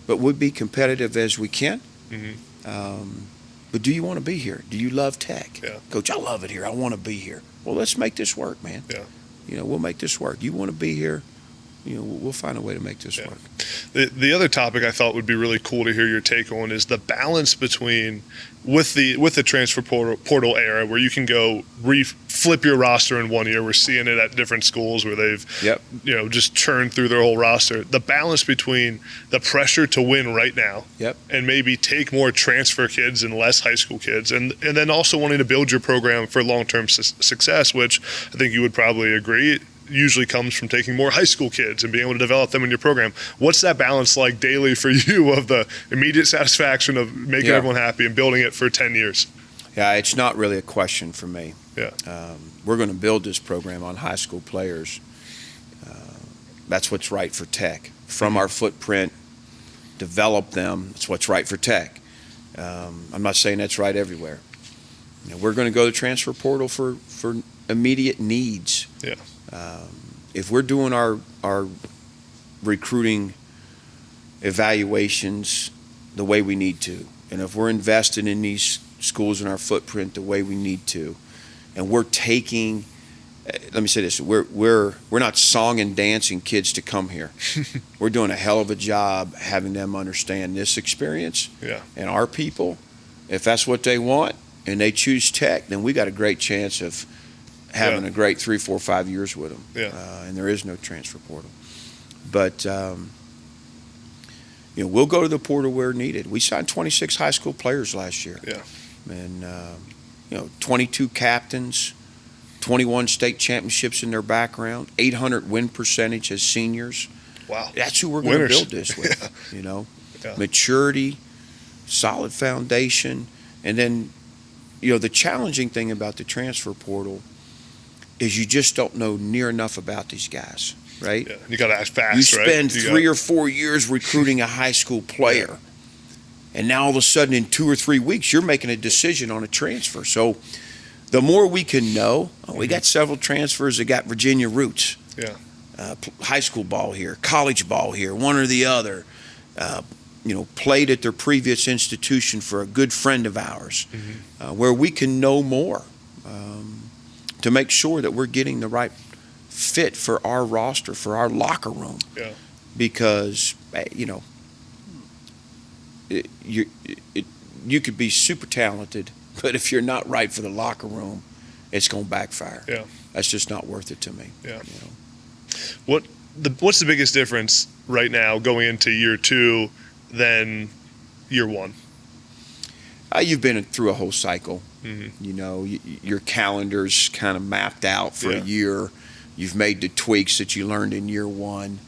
A: but we'll be competitive as we can. But do you want to be here? Do you love Tech? Coach, I love it here. I want to be here. Well, let's make this work, man. We'll make this work. You want to be here? We'll find a way to make this work.
B: The other topic I thought would be really cool to hear your take on is the balance between with the transfer portal era, where you can go flip your roster in 1 year. We're seeing it at different schools where they've just churned through their whole roster. The balance between the pressure to win right now and maybe take more transfer kids and less high school kids, and then also wanting to build your program for long-term success, which I think you would probably agree usually comes from taking more high school kids and being able to develop them in your program. What's that balance like daily for you of the immediate satisfaction of making everyone happy and building it for 10 years?
A: Yeah, it's not really a question for me.
B: Yeah.
A: We're going to build this program on high school players. That's what's right for Tech. From our footprint, develop them. That's what's right for Tech. I'm not saying that's right everywhere. We're going to go to the transfer portal for immediate needs.
B: Yeah.
A: If we're doing our recruiting evaluations the way we need to, and if we're investing in these schools in our footprint the way we need to, and we're taking, let me say this, we're not song and dancing kids to come here. We're doing a hell of a job having them understand this experience and our people. If that's what they want and they choose Tech, then we got a great chance of having a great 3, 4, 5 years with them. And there is no transfer portal. But, we'll go to the portal where needed. We signed 26 high school players last year.
B: Yeah.
A: And, 22 captains, 21 state championships in their background, 800 win percentage as seniors.
B: Wow.
A: That's who we're going to build this with,
B: Yeah.
A: Maturity, solid foundation. And then, the challenging thing about the transfer portal is you just don't know near enough about these guys, right?
B: Yeah. You got to act fast,
A: You spend
B: right?
A: 3 or 4 years recruiting a high school player. And now all of a sudden in 2 or 3 weeks, you're making a decision on a transfer. So the more we can know, we got several transfers that got Virginia roots.
B: Yeah.
A: High school ball here, college ball here, one or the other. Played at their previous institution for a good friend of ours, where we can know more to make sure that we're getting the right fit for our roster, for our locker room.
B: Yeah.
A: Because, you could be super talented, but if you're not right for the locker room, it's going to backfire.
B: Yeah.
A: That's just not worth it to me.
B: Yeah. What's the biggest difference right now going into year 2 than year 1?
A: You've been through a whole cycle.
B: Mm-hmm.
A: Your calendar's kind of mapped out for a year. You've made the tweaks that you learned in year 1.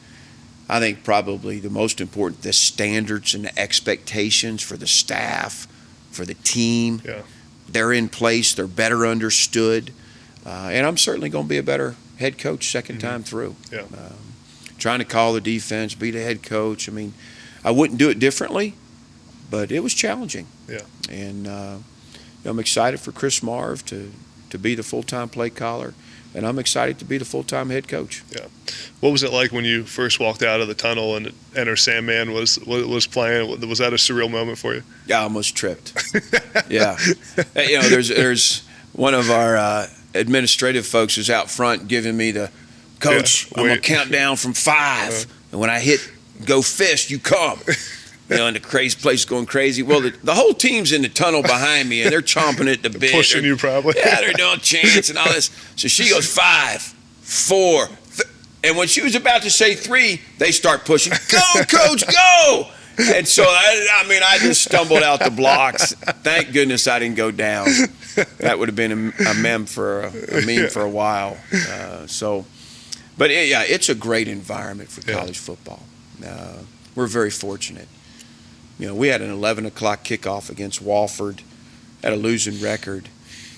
A: I think probably the most important, the standards and the expectations for the staff, for the team.
B: Yeah.
A: They're in place. They're better understood. And I'm certainly going to be a better head coach second time through.
B: Yeah.
A: Trying to call the defense, be the head coach. I mean, I wouldn't do it differently, but it was challenging.
B: Yeah.
A: And I'm excited for Chris Marv to be the full-time play caller, and I'm excited to be the full-time head coach.
B: Yeah. What was it like when you first walked out of the tunnel and Sandman was playing? Was that a surreal moment for you?
A: Yeah, I almost tripped. Yeah. There's one of our administrative folks who's out front giving me the, coach, I'm going to count down from 5. And when I hit go fist, you come. And the crazy place is going crazy. Well, the whole team's in the tunnel behind me, and they're chomping at the bit.
B: Pushing you probably.
A: Yeah, they're doing chants and all this. So she goes 5, 4, and when she was about to say 3, they start pushing. Go, coach, go! And so, I just stumbled out the blocks. Thank goodness I didn't go down. That would have been a meme for a while. But it's a great environment for college football. We're very fortunate. We had an 11 o'clock kickoff against Wofford, had a losing record,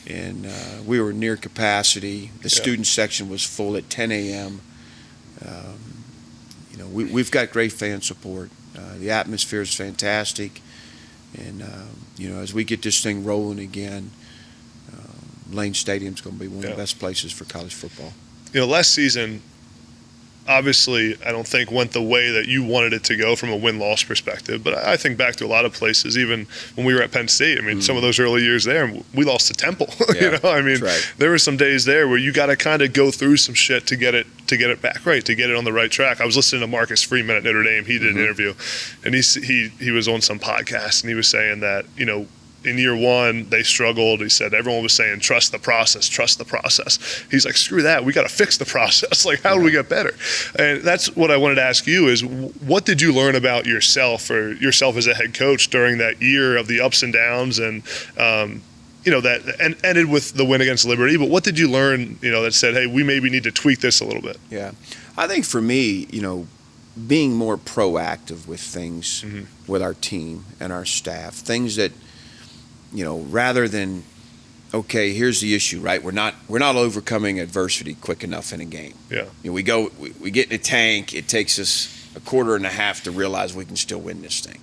A: and we were near capacity. The student section was full at 10 a.m. We've got great fan support. The atmosphere is fantastic, and as we get this thing rolling again, Lane Stadium's going to be one of the best places for college football.
B: Last season, obviously, I don't think went the way that you wanted it to go from a win-loss perspective. But I think back to a lot of places, even when we were at Penn State. Some of those early years there, we lost to Temple.
A: Right.
B: There were some days there where you got to kind of go through some shit to get it back right, to get it on the right track. I was listening to Marcus Freeman at Notre Dame. He did an interview, and he was on some podcast, and he was saying that in year 1, they struggled. He said everyone was saying, trust the process, trust the process. He's like, screw that. We got to fix the process. Like, how do we get better? And that's what I wanted to ask you is, what did you learn about yourself or yourself as a head coach during that year of the ups and downs and, that ended with the win against Liberty? But what did you learn, that said, hey, we maybe need to tweak this a little bit?
A: Yeah. I think for me, being more proactive with things with our team and our staff, things that, rather than, okay, here's the issue, right? We're not overcoming adversity quick enough in a game.
B: Yeah.
A: We get in a tank. It takes us a quarter and a half to realize we can still win this thing.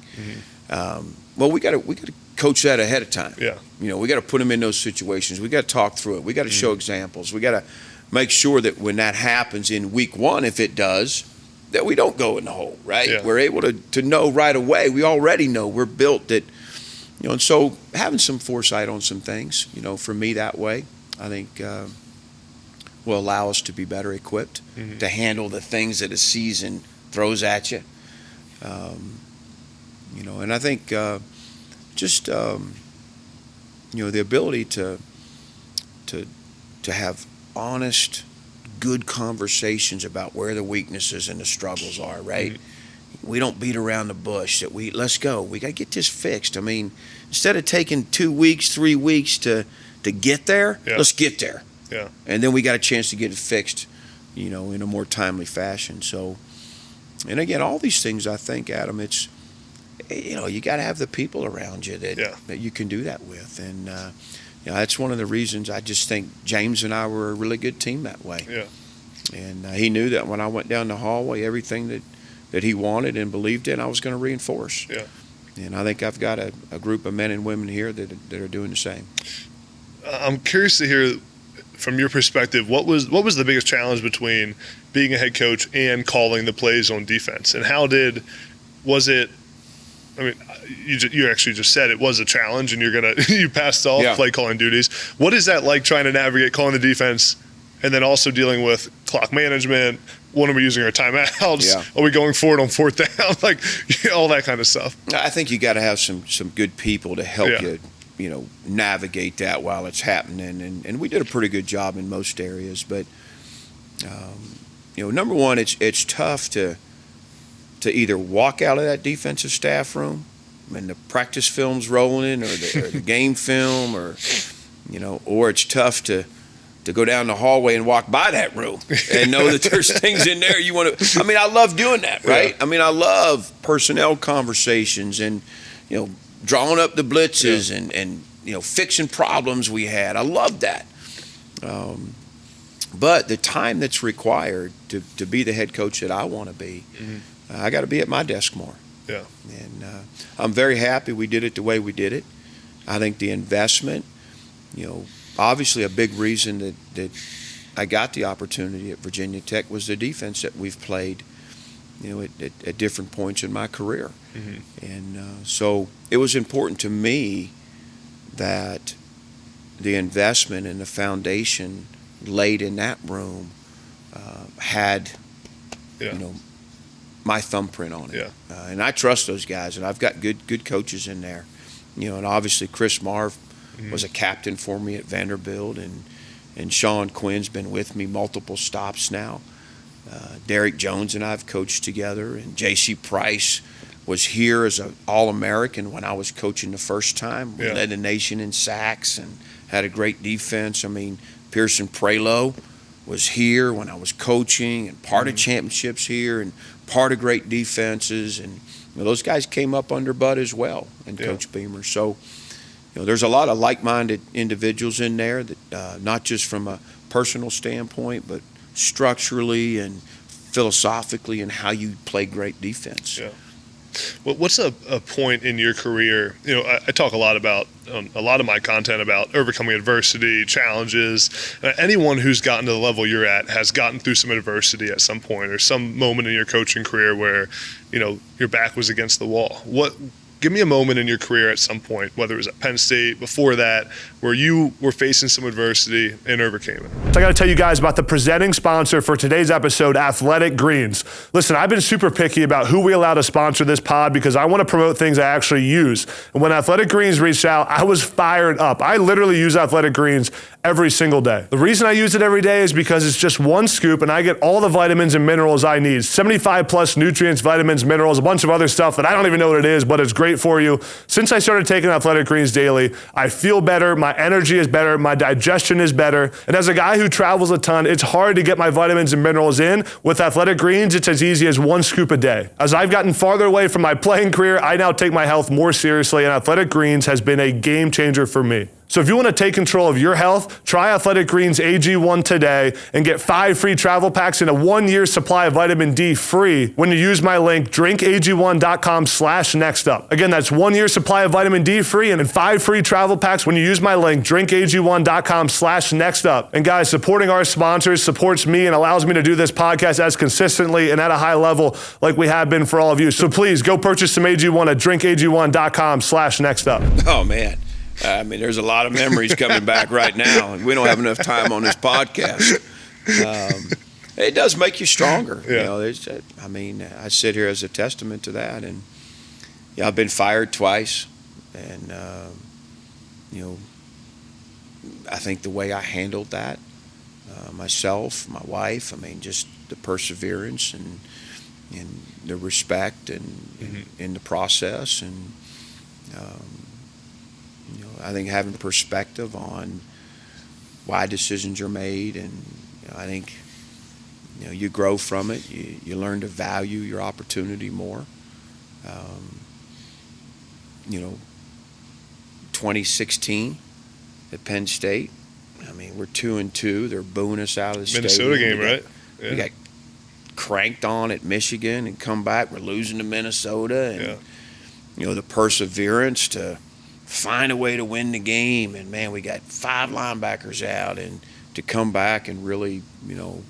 A: Well, we got to coach that ahead of time.
B: Yeah.
A: We got to put them in those situations. We got to talk through it. We got to show examples. We got to make sure that when that happens in week 1, if it does, that we don't go in the hole, right?
B: Yeah.
A: We're able to know right away. We already know we're built that. And so having some foresight on some things, for me that way, I think will allow us to be better equipped to handle the things that a season throws at you. And I think the ability to have honest, good conversations about where the weaknesses and the struggles are, right? we don't beat around the bush, that let's go. We got to get this fixed. I mean, instead of taking 2 weeks, 3 weeks to get there, let's get there.
B: Yeah.
A: And then we got a chance to get it fixed, in a more timely fashion. So, and again, all these things, I think, Adam, it's, you got to have the people around you that you can do that with. And, that's one of the reasons I just think James and I were a really good team that way.
B: Yeah.
A: And he knew that when I went down the hallway, everything that he wanted and believed in, I was going to reinforce.
B: Yeah.
A: And I think I've got a group of men and women here that are doing the same.
B: I'm curious to hear from your perspective, what was the biggest challenge between being a head coach and calling the plays on defense? And was it, I mean, you actually just said it was a challenge and you passed all play calling duties. What is that like, trying to navigate calling the defense and then also dealing with clock management? When are we using our timeouts? Yeah. Are we going forward on fourth down? Like, all that kind of stuff.
A: I think you got to have some good people to help you, navigate that while it's happening. And we did a pretty good job in most areas. But, number one, it's tough to either walk out of that defensive staff room and the practice film's rolling or the game film or it's tough to go down the hallway and walk by that room and know that there's things in there you want to. I mean, I love doing that, right? Yeah. I mean, I love personnel conversations and, drawing up the blitzes and fixing problems we had. I love that. But the time that's required to be the head coach that I want to be, I got to be at my desk more.
B: Yeah.
A: And I'm very happy we did it the way we did it. I think the investment, obviously a big reason that I got the opportunity at Virginia Tech was the defense that we've played, at different points in my career. Mm-hmm. And so it was important to me that the investment and the foundation laid in that room had, my thumbprint on it.
B: Yeah.
A: And I trust those guys, and I've got good coaches in there. And obviously Chris Marv was a captain for me at Vanderbilt, and Sean Quinn's been with me multiple stops now. Derek Jones and I have coached together, and J.C. Price was here as an All-American when I was coaching the first time. We led the nation in sacks and had a great defense. I mean, Pearson Prelo was here when I was coaching and part of championships here and part of great defenses. And those guys came up under Bud as well and Coach Beamer. So, there's a lot of like-minded individuals in there that not just from a personal standpoint, but structurally and philosophically and how you play great defense.
B: Yeah. Well, what's a point in your career? I talk a lot about a lot of my content about overcoming adversity, challenges. Anyone who's gotten to the level you're at has gotten through some adversity at some point or some moment in your coaching career where, your back was against the wall. Give me a moment in your career at some point, whether it was at Penn State, before that, where you were facing some adversity and overcame it. So I got to tell you guys about the presenting sponsor for today's episode, Athletic Greens. Listen, I've been super picky about who we allow to sponsor this pod because I want to promote things I actually use. And when Athletic Greens reached out, I was fired up. I literally use Athletic Greens every single day. The reason I use it every day is because it's just one scoop and I get all the vitamins and minerals I need. 75 plus nutrients, vitamins, minerals, a bunch of other stuff that I don't even know what it is, but it's great for you. Since I started taking Athletic Greens daily, I feel better, my energy is better, my digestion is better. And as a guy who travels a ton, it's hard to get my vitamins and minerals in. With Athletic Greens, it's as easy as one scoop a day. As I've gotten farther away from my playing career, I now take my health more seriously, and Athletic Greens has been a game changer for me. So if you want to take control of your health, try Athletic Greens AG1 today and get 5 free travel packs and a 1-year supply of vitamin D free when you use my link, drinkag1.com/nextup. Again, that's 1-year supply of vitamin D free and 5 free travel packs when you use my link, drinkag1.com/nextup. And guys, supporting our sponsors supports me and allows me to do this podcast as consistently and at a high level like we have been for all of you. So please go purchase some AG1 at drinkag1.com/nextup.
A: Oh, man. I mean, there's a lot of memories coming back right now, and we don't have enough time on this podcast. It does make you stronger.
B: Yeah.
A: I sit here as a testament to that. And I've been fired twice, and I think the way I handled that, myself, my wife, just the perseverance and the respect and in the process, and I think having perspective on why decisions are made, and I think you grow from it. You learn to value your opportunity more. 2016 at Penn State. I mean, we're 2-2. They're booing us out of the
B: Minnesota
A: stadium.
B: game, right? Yeah.
A: We got cranked on at Michigan and come back. We're losing to Minnesota, and the perseverance to find a way to win the game. And man, we got 5 linebackers out, and to come back and really,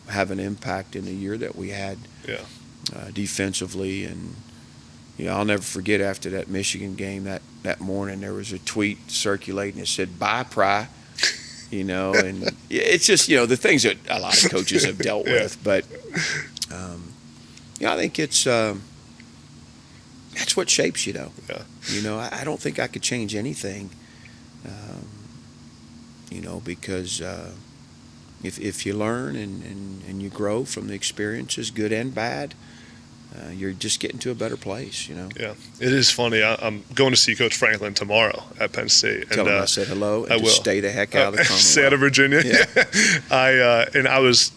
A: have an impact in the year that we had defensively. And I'll never forget after that Michigan game that morning, there was a tweet circulating that said, "Bye, Pry." And it's just, the things that a lot of coaches have dealt with. But, I think it's that's what shapes you, though. Yeah. I don't think I could change anything, because if you learn and you grow from the experiences, good and bad, you're just getting to a better place,
B: Yeah, it is funny. I'm going to see Coach Franklin tomorrow at Penn State.
A: Tell him I said hello, and
B: I
A: just
B: will.
A: Stay the heck out of the Commonwealth.
B: Stay out of Virginia.
A: Yeah.
B: I was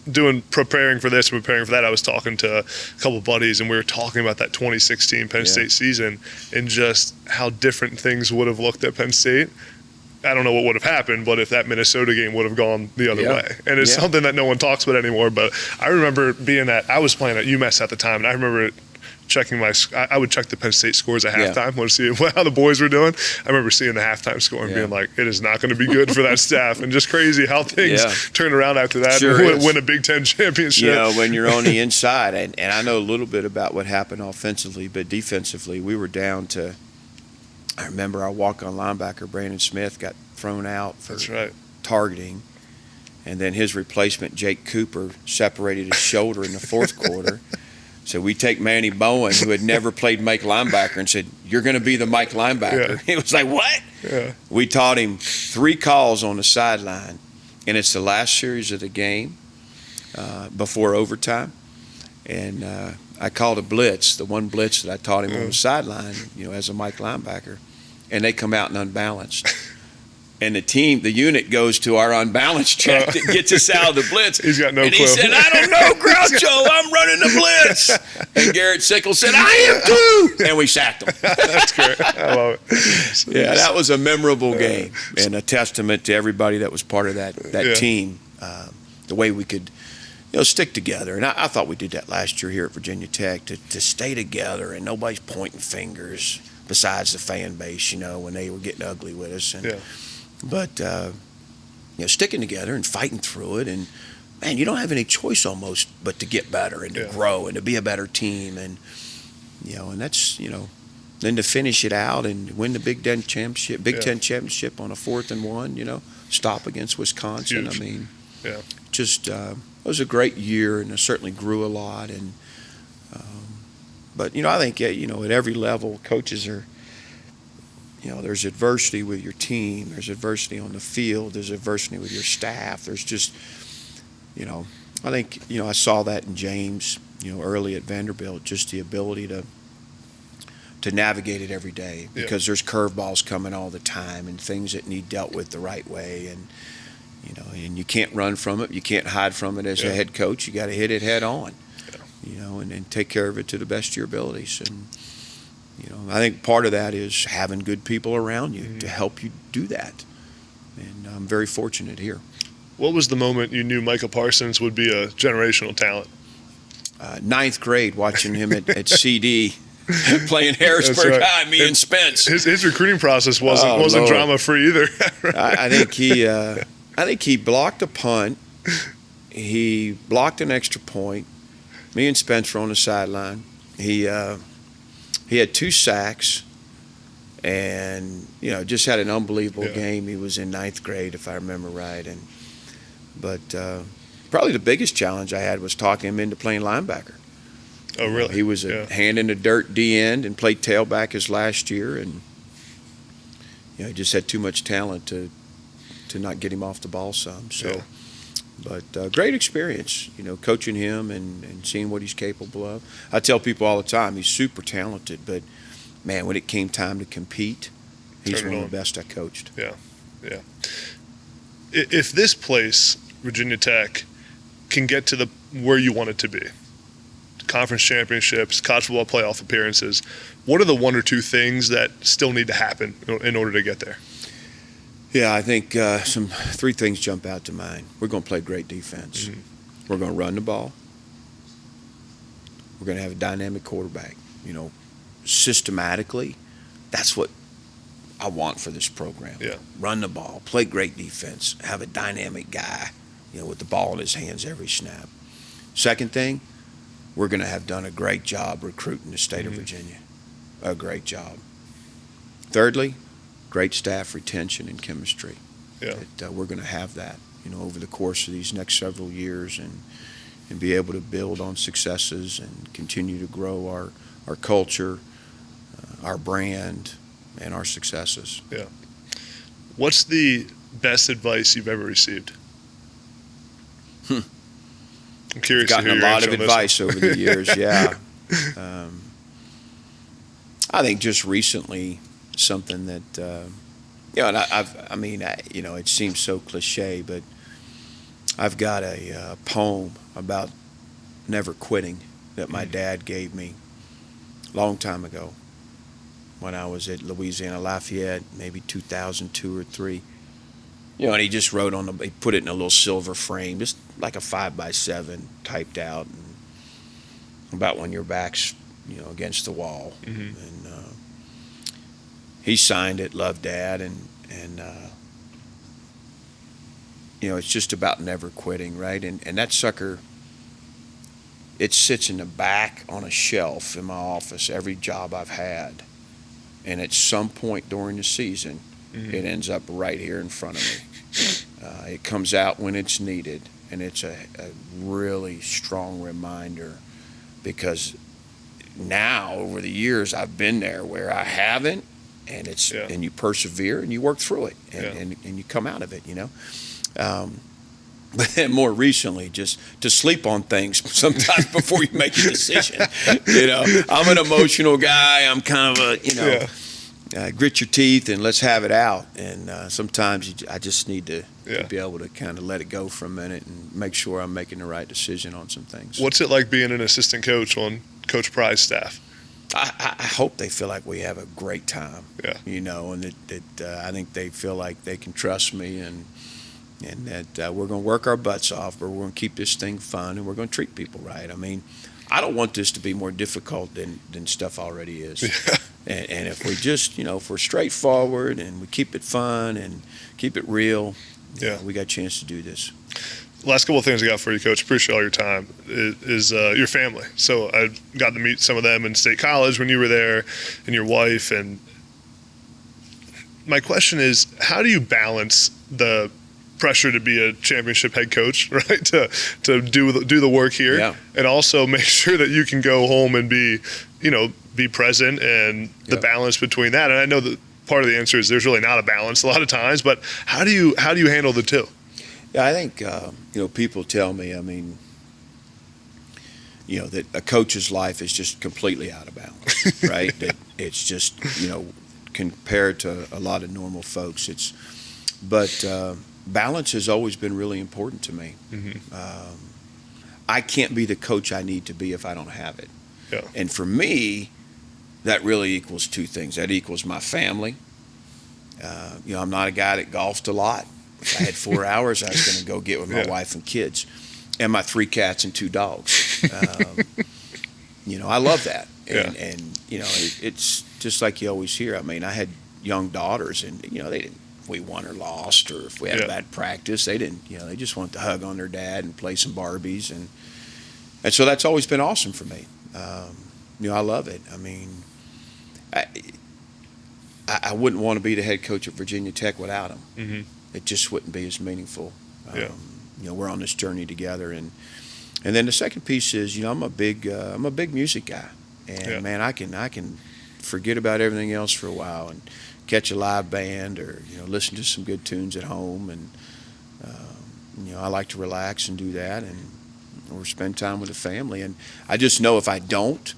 B: preparing for this and preparing for that. I was talking to a couple of buddies, and we were talking about that 2016 Penn State season and just how different things would have looked at Penn State. I don't know what would have happened, but if that Minnesota game would have gone the other way. And it's something that no one talks about anymore. But I remember I was playing at UMass at the time, and I remember checking I would check the Penn State scores at halftime, want to see how the boys were doing. I remember seeing the halftime score and being like, it is not going to be good for that staff. And just crazy how things turn around after that and win a Big Ten championship.
A: When you're on the inside, and I know a little bit about what happened offensively, but defensively, we were down to, I remember our walk-on linebacker, Brandon Smith, got thrown out for targeting. And then his replacement, Jake Cooper, separated his shoulder in the fourth quarter. So we take Manny Bowen, who had never played Mike linebacker, and said, "You're going to be the Mike linebacker." He was like, "What?" We taught him 3 calls on the sideline, and it's the last series of the game before overtime. And I called a blitz, the one blitz that I taught him on the sideline, as a Mike linebacker, and they come out and unbalanced. And the unit goes to our unbalanced check that gets us out of the blitz.
B: He's got no clue.
A: And he said, "I don't know, Groucho, I'm running the blitz." And Garrett Sickles said, "I am too." And we sacked him.
B: That's great. I love it.
A: That was a memorable game and a testament to everybody that was part of that team, the way we could stick together. And I thought we did that last year here at Virginia Tech, to stay together and nobody's pointing fingers besides the fan base, when they were getting ugly with us. And, But, sticking together and fighting through it, and, man, you don't have any choice almost but to get better and to grow and to be a better team. And, and that's, then to finish it out and win the Big Ten championship on a 4th and 1, stop against Wisconsin.
B: Huge.
A: I mean, just it was a great year, and it certainly grew a lot. And but, I think, at every level, coaches are, there's adversity with your team. There's adversity on the field. There's adversity with your staff. There's just, I think, I saw that in James, early at Vanderbilt, just the ability to navigate it every day, because there's curveballs coming all the time and things that need dealt with the right way. And, and you can't run from it. You can't hide from it as a head coach. You got to hit it head on, and take care of it to the best of your abilities. And, I think part of that is having good people around you to help you do that. And I'm very fortunate here.
B: What was the moment you knew Micah Parsons would be a generational talent?
A: 9th grade, watching him at CD playing Harrisburg High, and Spence.
B: His recruiting process wasn't drama-free either.
A: I think he blocked a punt. He blocked an extra point. Me and Spence were on the sideline. He had 2 sacks and, just had an unbelievable game. He was in 9th grade, if I remember right. But probably the biggest challenge I had was talking him into playing linebacker.
B: Oh, really?
A: He was a hand in the dirt D-end and played tailback his last year. And, he just had too much talent to not get him off the ball some. So But great experience, coaching him and seeing what he's capable of. I tell people all the time, he's super talented, but, man, when it came time to compete, he's one of the best I coached.
B: Yeah. If this place, Virginia Tech, can get to where you want it to be, conference championships, college football playoff appearances, what are the one or two things that still need to happen in order to get there?
A: Yeah, I think three things jump out to mind. We're going to play great defense. Mm-hmm. We're going to run the ball. We're going to have a dynamic quarterback. Systematically, that's what I want for this program.
B: Yeah.
A: Run the ball, play great defense, have a dynamic guy, with the ball in his hands every snap. Second thing, we're going to have done a great job recruiting the state of Virginia. A great job. Thirdly, great staff retention and chemistry.
B: Yeah.
A: We're going to have that, over the course of these next several years and be able to build on successes and continue to grow our culture, our brand, and our successes.
B: Yeah. What's the best advice you've ever received? I'm curious.
A: I've gotten a lot of advice over the years, yeah. I think just recently something that, and it seems so cliche, but I've got a poem about never quitting that my dad gave me a long time ago when I was at Louisiana Lafayette, maybe 2002 or 3. And he just wrote he put it in a little silver frame, just like a 5x7 typed out, and about when your back's, against the wall. Mm-hmm. And he signed it, "Love, Dad," and it's just about never quitting, right? And that sucker, it sits in the back on a shelf in my office, every job I've had. And at some point during the season, it ends up right here in front of me. It comes out when it's needed, and it's a really strong reminder, because now over the years I've been there where I haven't, and and you persevere and you work through it, and you come out of it, But then more recently, just to sleep on things sometimes before you make a decision. I'm an emotional guy. I'm kind of grit your teeth and let's have it out. And sometimes I just need to be able to kind of let it go for a minute and make sure I'm making the right decision on some things.
B: What's it like being an assistant coach on Coach Pry's staff?
A: I hope they feel like we have a great time.
B: Yeah.
A: And that I think they feel like they can trust me and that we're going to work our butts off, but we're going to keep this thing fun and we're going to treat people right. I mean, I don't want this to be more difficult than stuff already is.
B: Yeah.
A: And if we just, if we're straightforward and we keep it fun and keep it real, we got a chance to do this.
B: Last couple of things I got for you, Coach. Appreciate all your time. Is your family. So I got to meet some of them in State College when you were there, and your wife. And my question is, how do you balance the pressure to be a championship head coach, right? To do the work here, and also make sure that you can go home and be present, and the balance between that. And I know that part of the answer is there's really not a balance a lot of times, but how do you handle the two?
A: Yeah, I think, people tell me, that a coach's life is just completely out of balance, right? That it's just, compared to a lot of normal folks, but balance has always been really important to me. Mm-hmm. I can't be the coach I need to be if I don't have it. Yeah. And for me, that really equals two things. That equals my family. I'm not a guy that golfed a lot. If I had 4 hours, I was going to go get with my wife and kids, and my 3 cats and 2 dogs. I love that. And it's just like you always hear. I mean, I had young daughters, and, they didn't, if we won or lost, or if we had a bad practice, they didn't, they just wanted to hug on their dad and play some Barbies. And so that's always been awesome for me. I love it. I mean, I wouldn't want to be the head coach at Virginia Tech without them. Mm-hmm. It just wouldn't be as meaningful. We're on this journey together, and then the second piece is, I'm a big music guy, and man, I can forget about everything else for a while and catch a live band or listen to some good tunes at home, and I like to relax and do that, or spend time with the family. And I just know if I don't,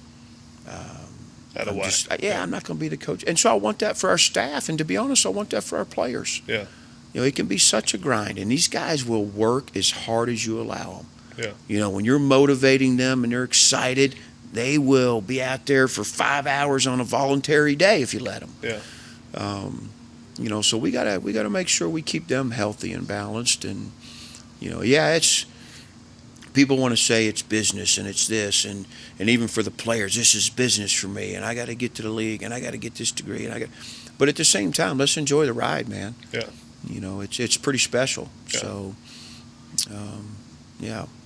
A: I'm not going to be the coach. And so I want that for our staff, and to be honest, I want that for our players.
B: Yeah.
A: It can be such a grind, and these guys will work as hard as you allow them.
B: Yeah.
A: When you're motivating them and they're excited, they will be out there for 5 hours on a voluntary day if you let them.
B: Yeah.
A: So we gotta make sure we keep them healthy and balanced. And it's, people want to say it's business and it's this, and even for the players, this is business for me, and I got to get to the league, and I got to get this degree, but at the same time, let's enjoy the ride, man.
B: Yeah.
A: It's pretty special.
B: Yeah.
A: So,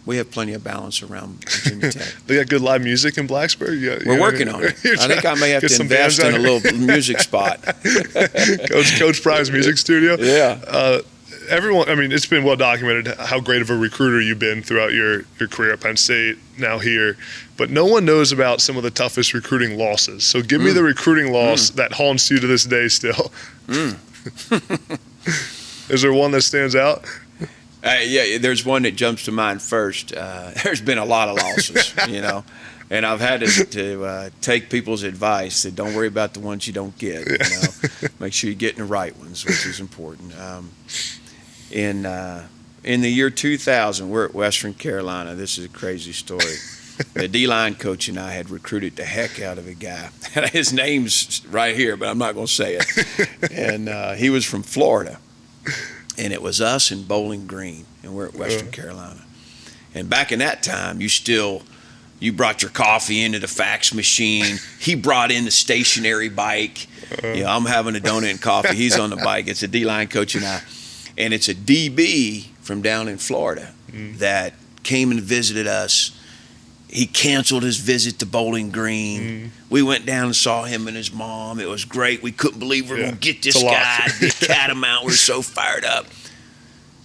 A: we have plenty of balance around Virginia Tech.
B: They got good live music in Blacksburg?
A: We're working on it. I think I may have to invest in a little music spot.
B: Coach Pry's music studio?
A: Yeah.
B: Everyone, it's been well documented how great of a recruiter you've been throughout your career at Penn State, now here. But no one knows about some of the toughest recruiting losses. So give me the recruiting loss that haunts you to this day still. Is there one that stands out?
A: There's one that jumps to mind first. There's been a lot of losses, and I've had to take people's advice that don't worry about the ones you don't get. Make sure you're getting the right ones, which is important. In the year 2000, we're at Western Carolina. This is a crazy story. The D-line coach and I had recruited the heck out of a guy. His name's right here, but I'm not going to say it. And he was from Florida. And it was us and Bowling Green, and we're at Western Carolina. And back in that time, you brought your coffee into the fax machine. He brought in the stationary bike. I'm having a donut and coffee. He's on the bike. It's a D-line coach and I. And it's a DB from down in Florida that came and visited us. He canceled his visit to Bowling Green. We went down and saw him and his mom. It was great. We couldn't believe we were going to get this guy, get Catamount. We're so fired up.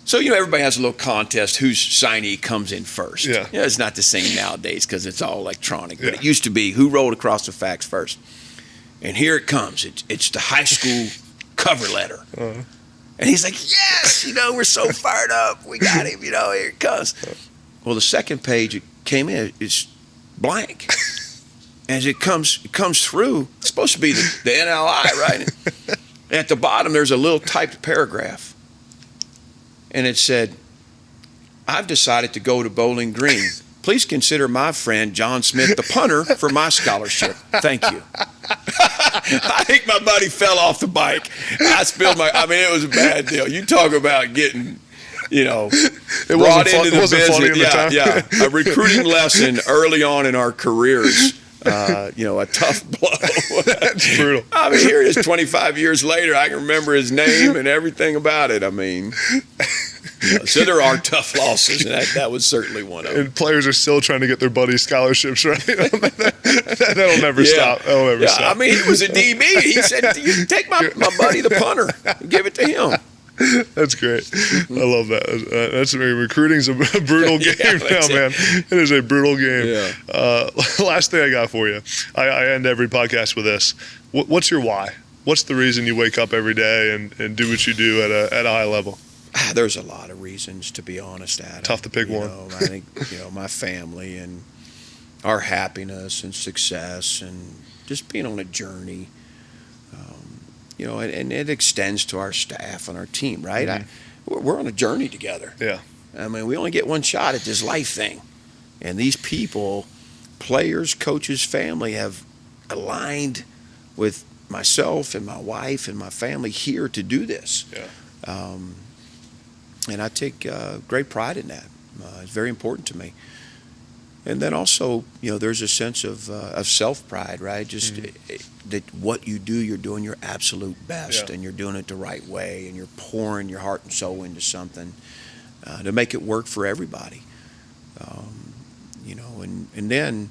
A: So, everybody has a little contest whose signee comes in first.
B: Yeah.
A: It's not the same nowadays because it's all electronic. But it used to be who rolled across the fax first. And here it comes. It's the high school cover letter. And he's like, yes, we're so fired up. We got him, here it comes. Well, the second page it came in, it's blank. As it comes through, it's supposed to be the NLI, right? And at the bottom, there's a little typed paragraph. And it said, I've decided to go to Bowling Green. Please consider my friend John Smith, the punter, for my scholarship. Thank you. I think my buddy fell off the bike. I spilled it was a bad deal. You talk about getting,
B: it
A: brought into the
B: business. Funny in the time.
A: Yeah. A recruiting lesson early on in our careers. A tough blow.
B: That's brutal.
A: Here it is 25 years later. I can remember his name and everything about it. So there are tough losses, and that was certainly one of them.
B: And players are still trying to get their buddies scholarships, right? That'll never stop. That'll never stop.
A: He was a DB. He said, "You take my buddy, the punter, and give it to him."
B: That's great. I love that. Recruiting's a brutal game now, man. It is a brutal game.
A: Yeah.
B: Last thing I got for you. I end every podcast with this. What's your why? What's the reason you wake up every day and do what you do at a high level?
A: There's a lot of reasons, to be honest, Adam.
B: Tough to pick one.
A: I think, my family and our happiness and success and just being on a journey. And it extends to our staff and our team, right?
B: Mm-hmm.
A: We're on a journey together.
B: Yeah.
A: We only get one shot at this life thing. And these people, players, coaches, family, have aligned with myself and my wife and my family here to do this.
B: Yeah.
A: And I take great pride in that. It's very important to me. And then also, there's a sense of self-pride, right? Just that what you do, you're doing your absolute best, and you're doing it the right way, and you're pouring your heart and soul into something to make it work for everybody. And then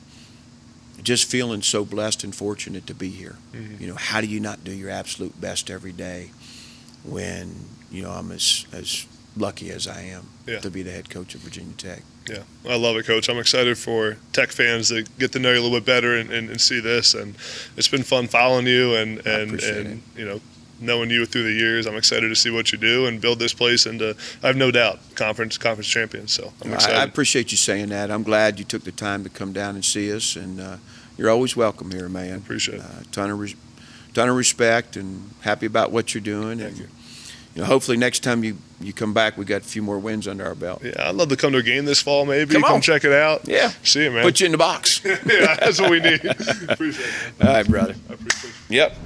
A: just feeling so blessed and fortunate to be here. Mm-hmm. How do you not do your absolute best every day when, I'm as lucky as I am to be the head coach of Virginia Tech?
B: Yeah, I love it, Coach. I'm excited for Tech fans to get to know you a little bit better and see this. And it's been fun following you and knowing you through the years, I'm excited to see what you do and build this place into, I have no doubt, conference champions. So I'm excited.
A: I appreciate you saying that. I'm glad you took the time to come down and see us, and you're always welcome here, man.
B: Appreciate it.
A: Ton of respect, and happy about what you're doing.
B: Thank you.
A: Hopefully next time you come back, we got a few more wins under our belt.
B: Yeah, I'd love to come to a game this fall, maybe.
A: Come
B: check it out.
A: Yeah.
B: See you, man.
A: Put you in the box.
B: Yeah, that's what we need. Appreciate it.
A: All right, brother.
B: I appreciate it.
A: Yep.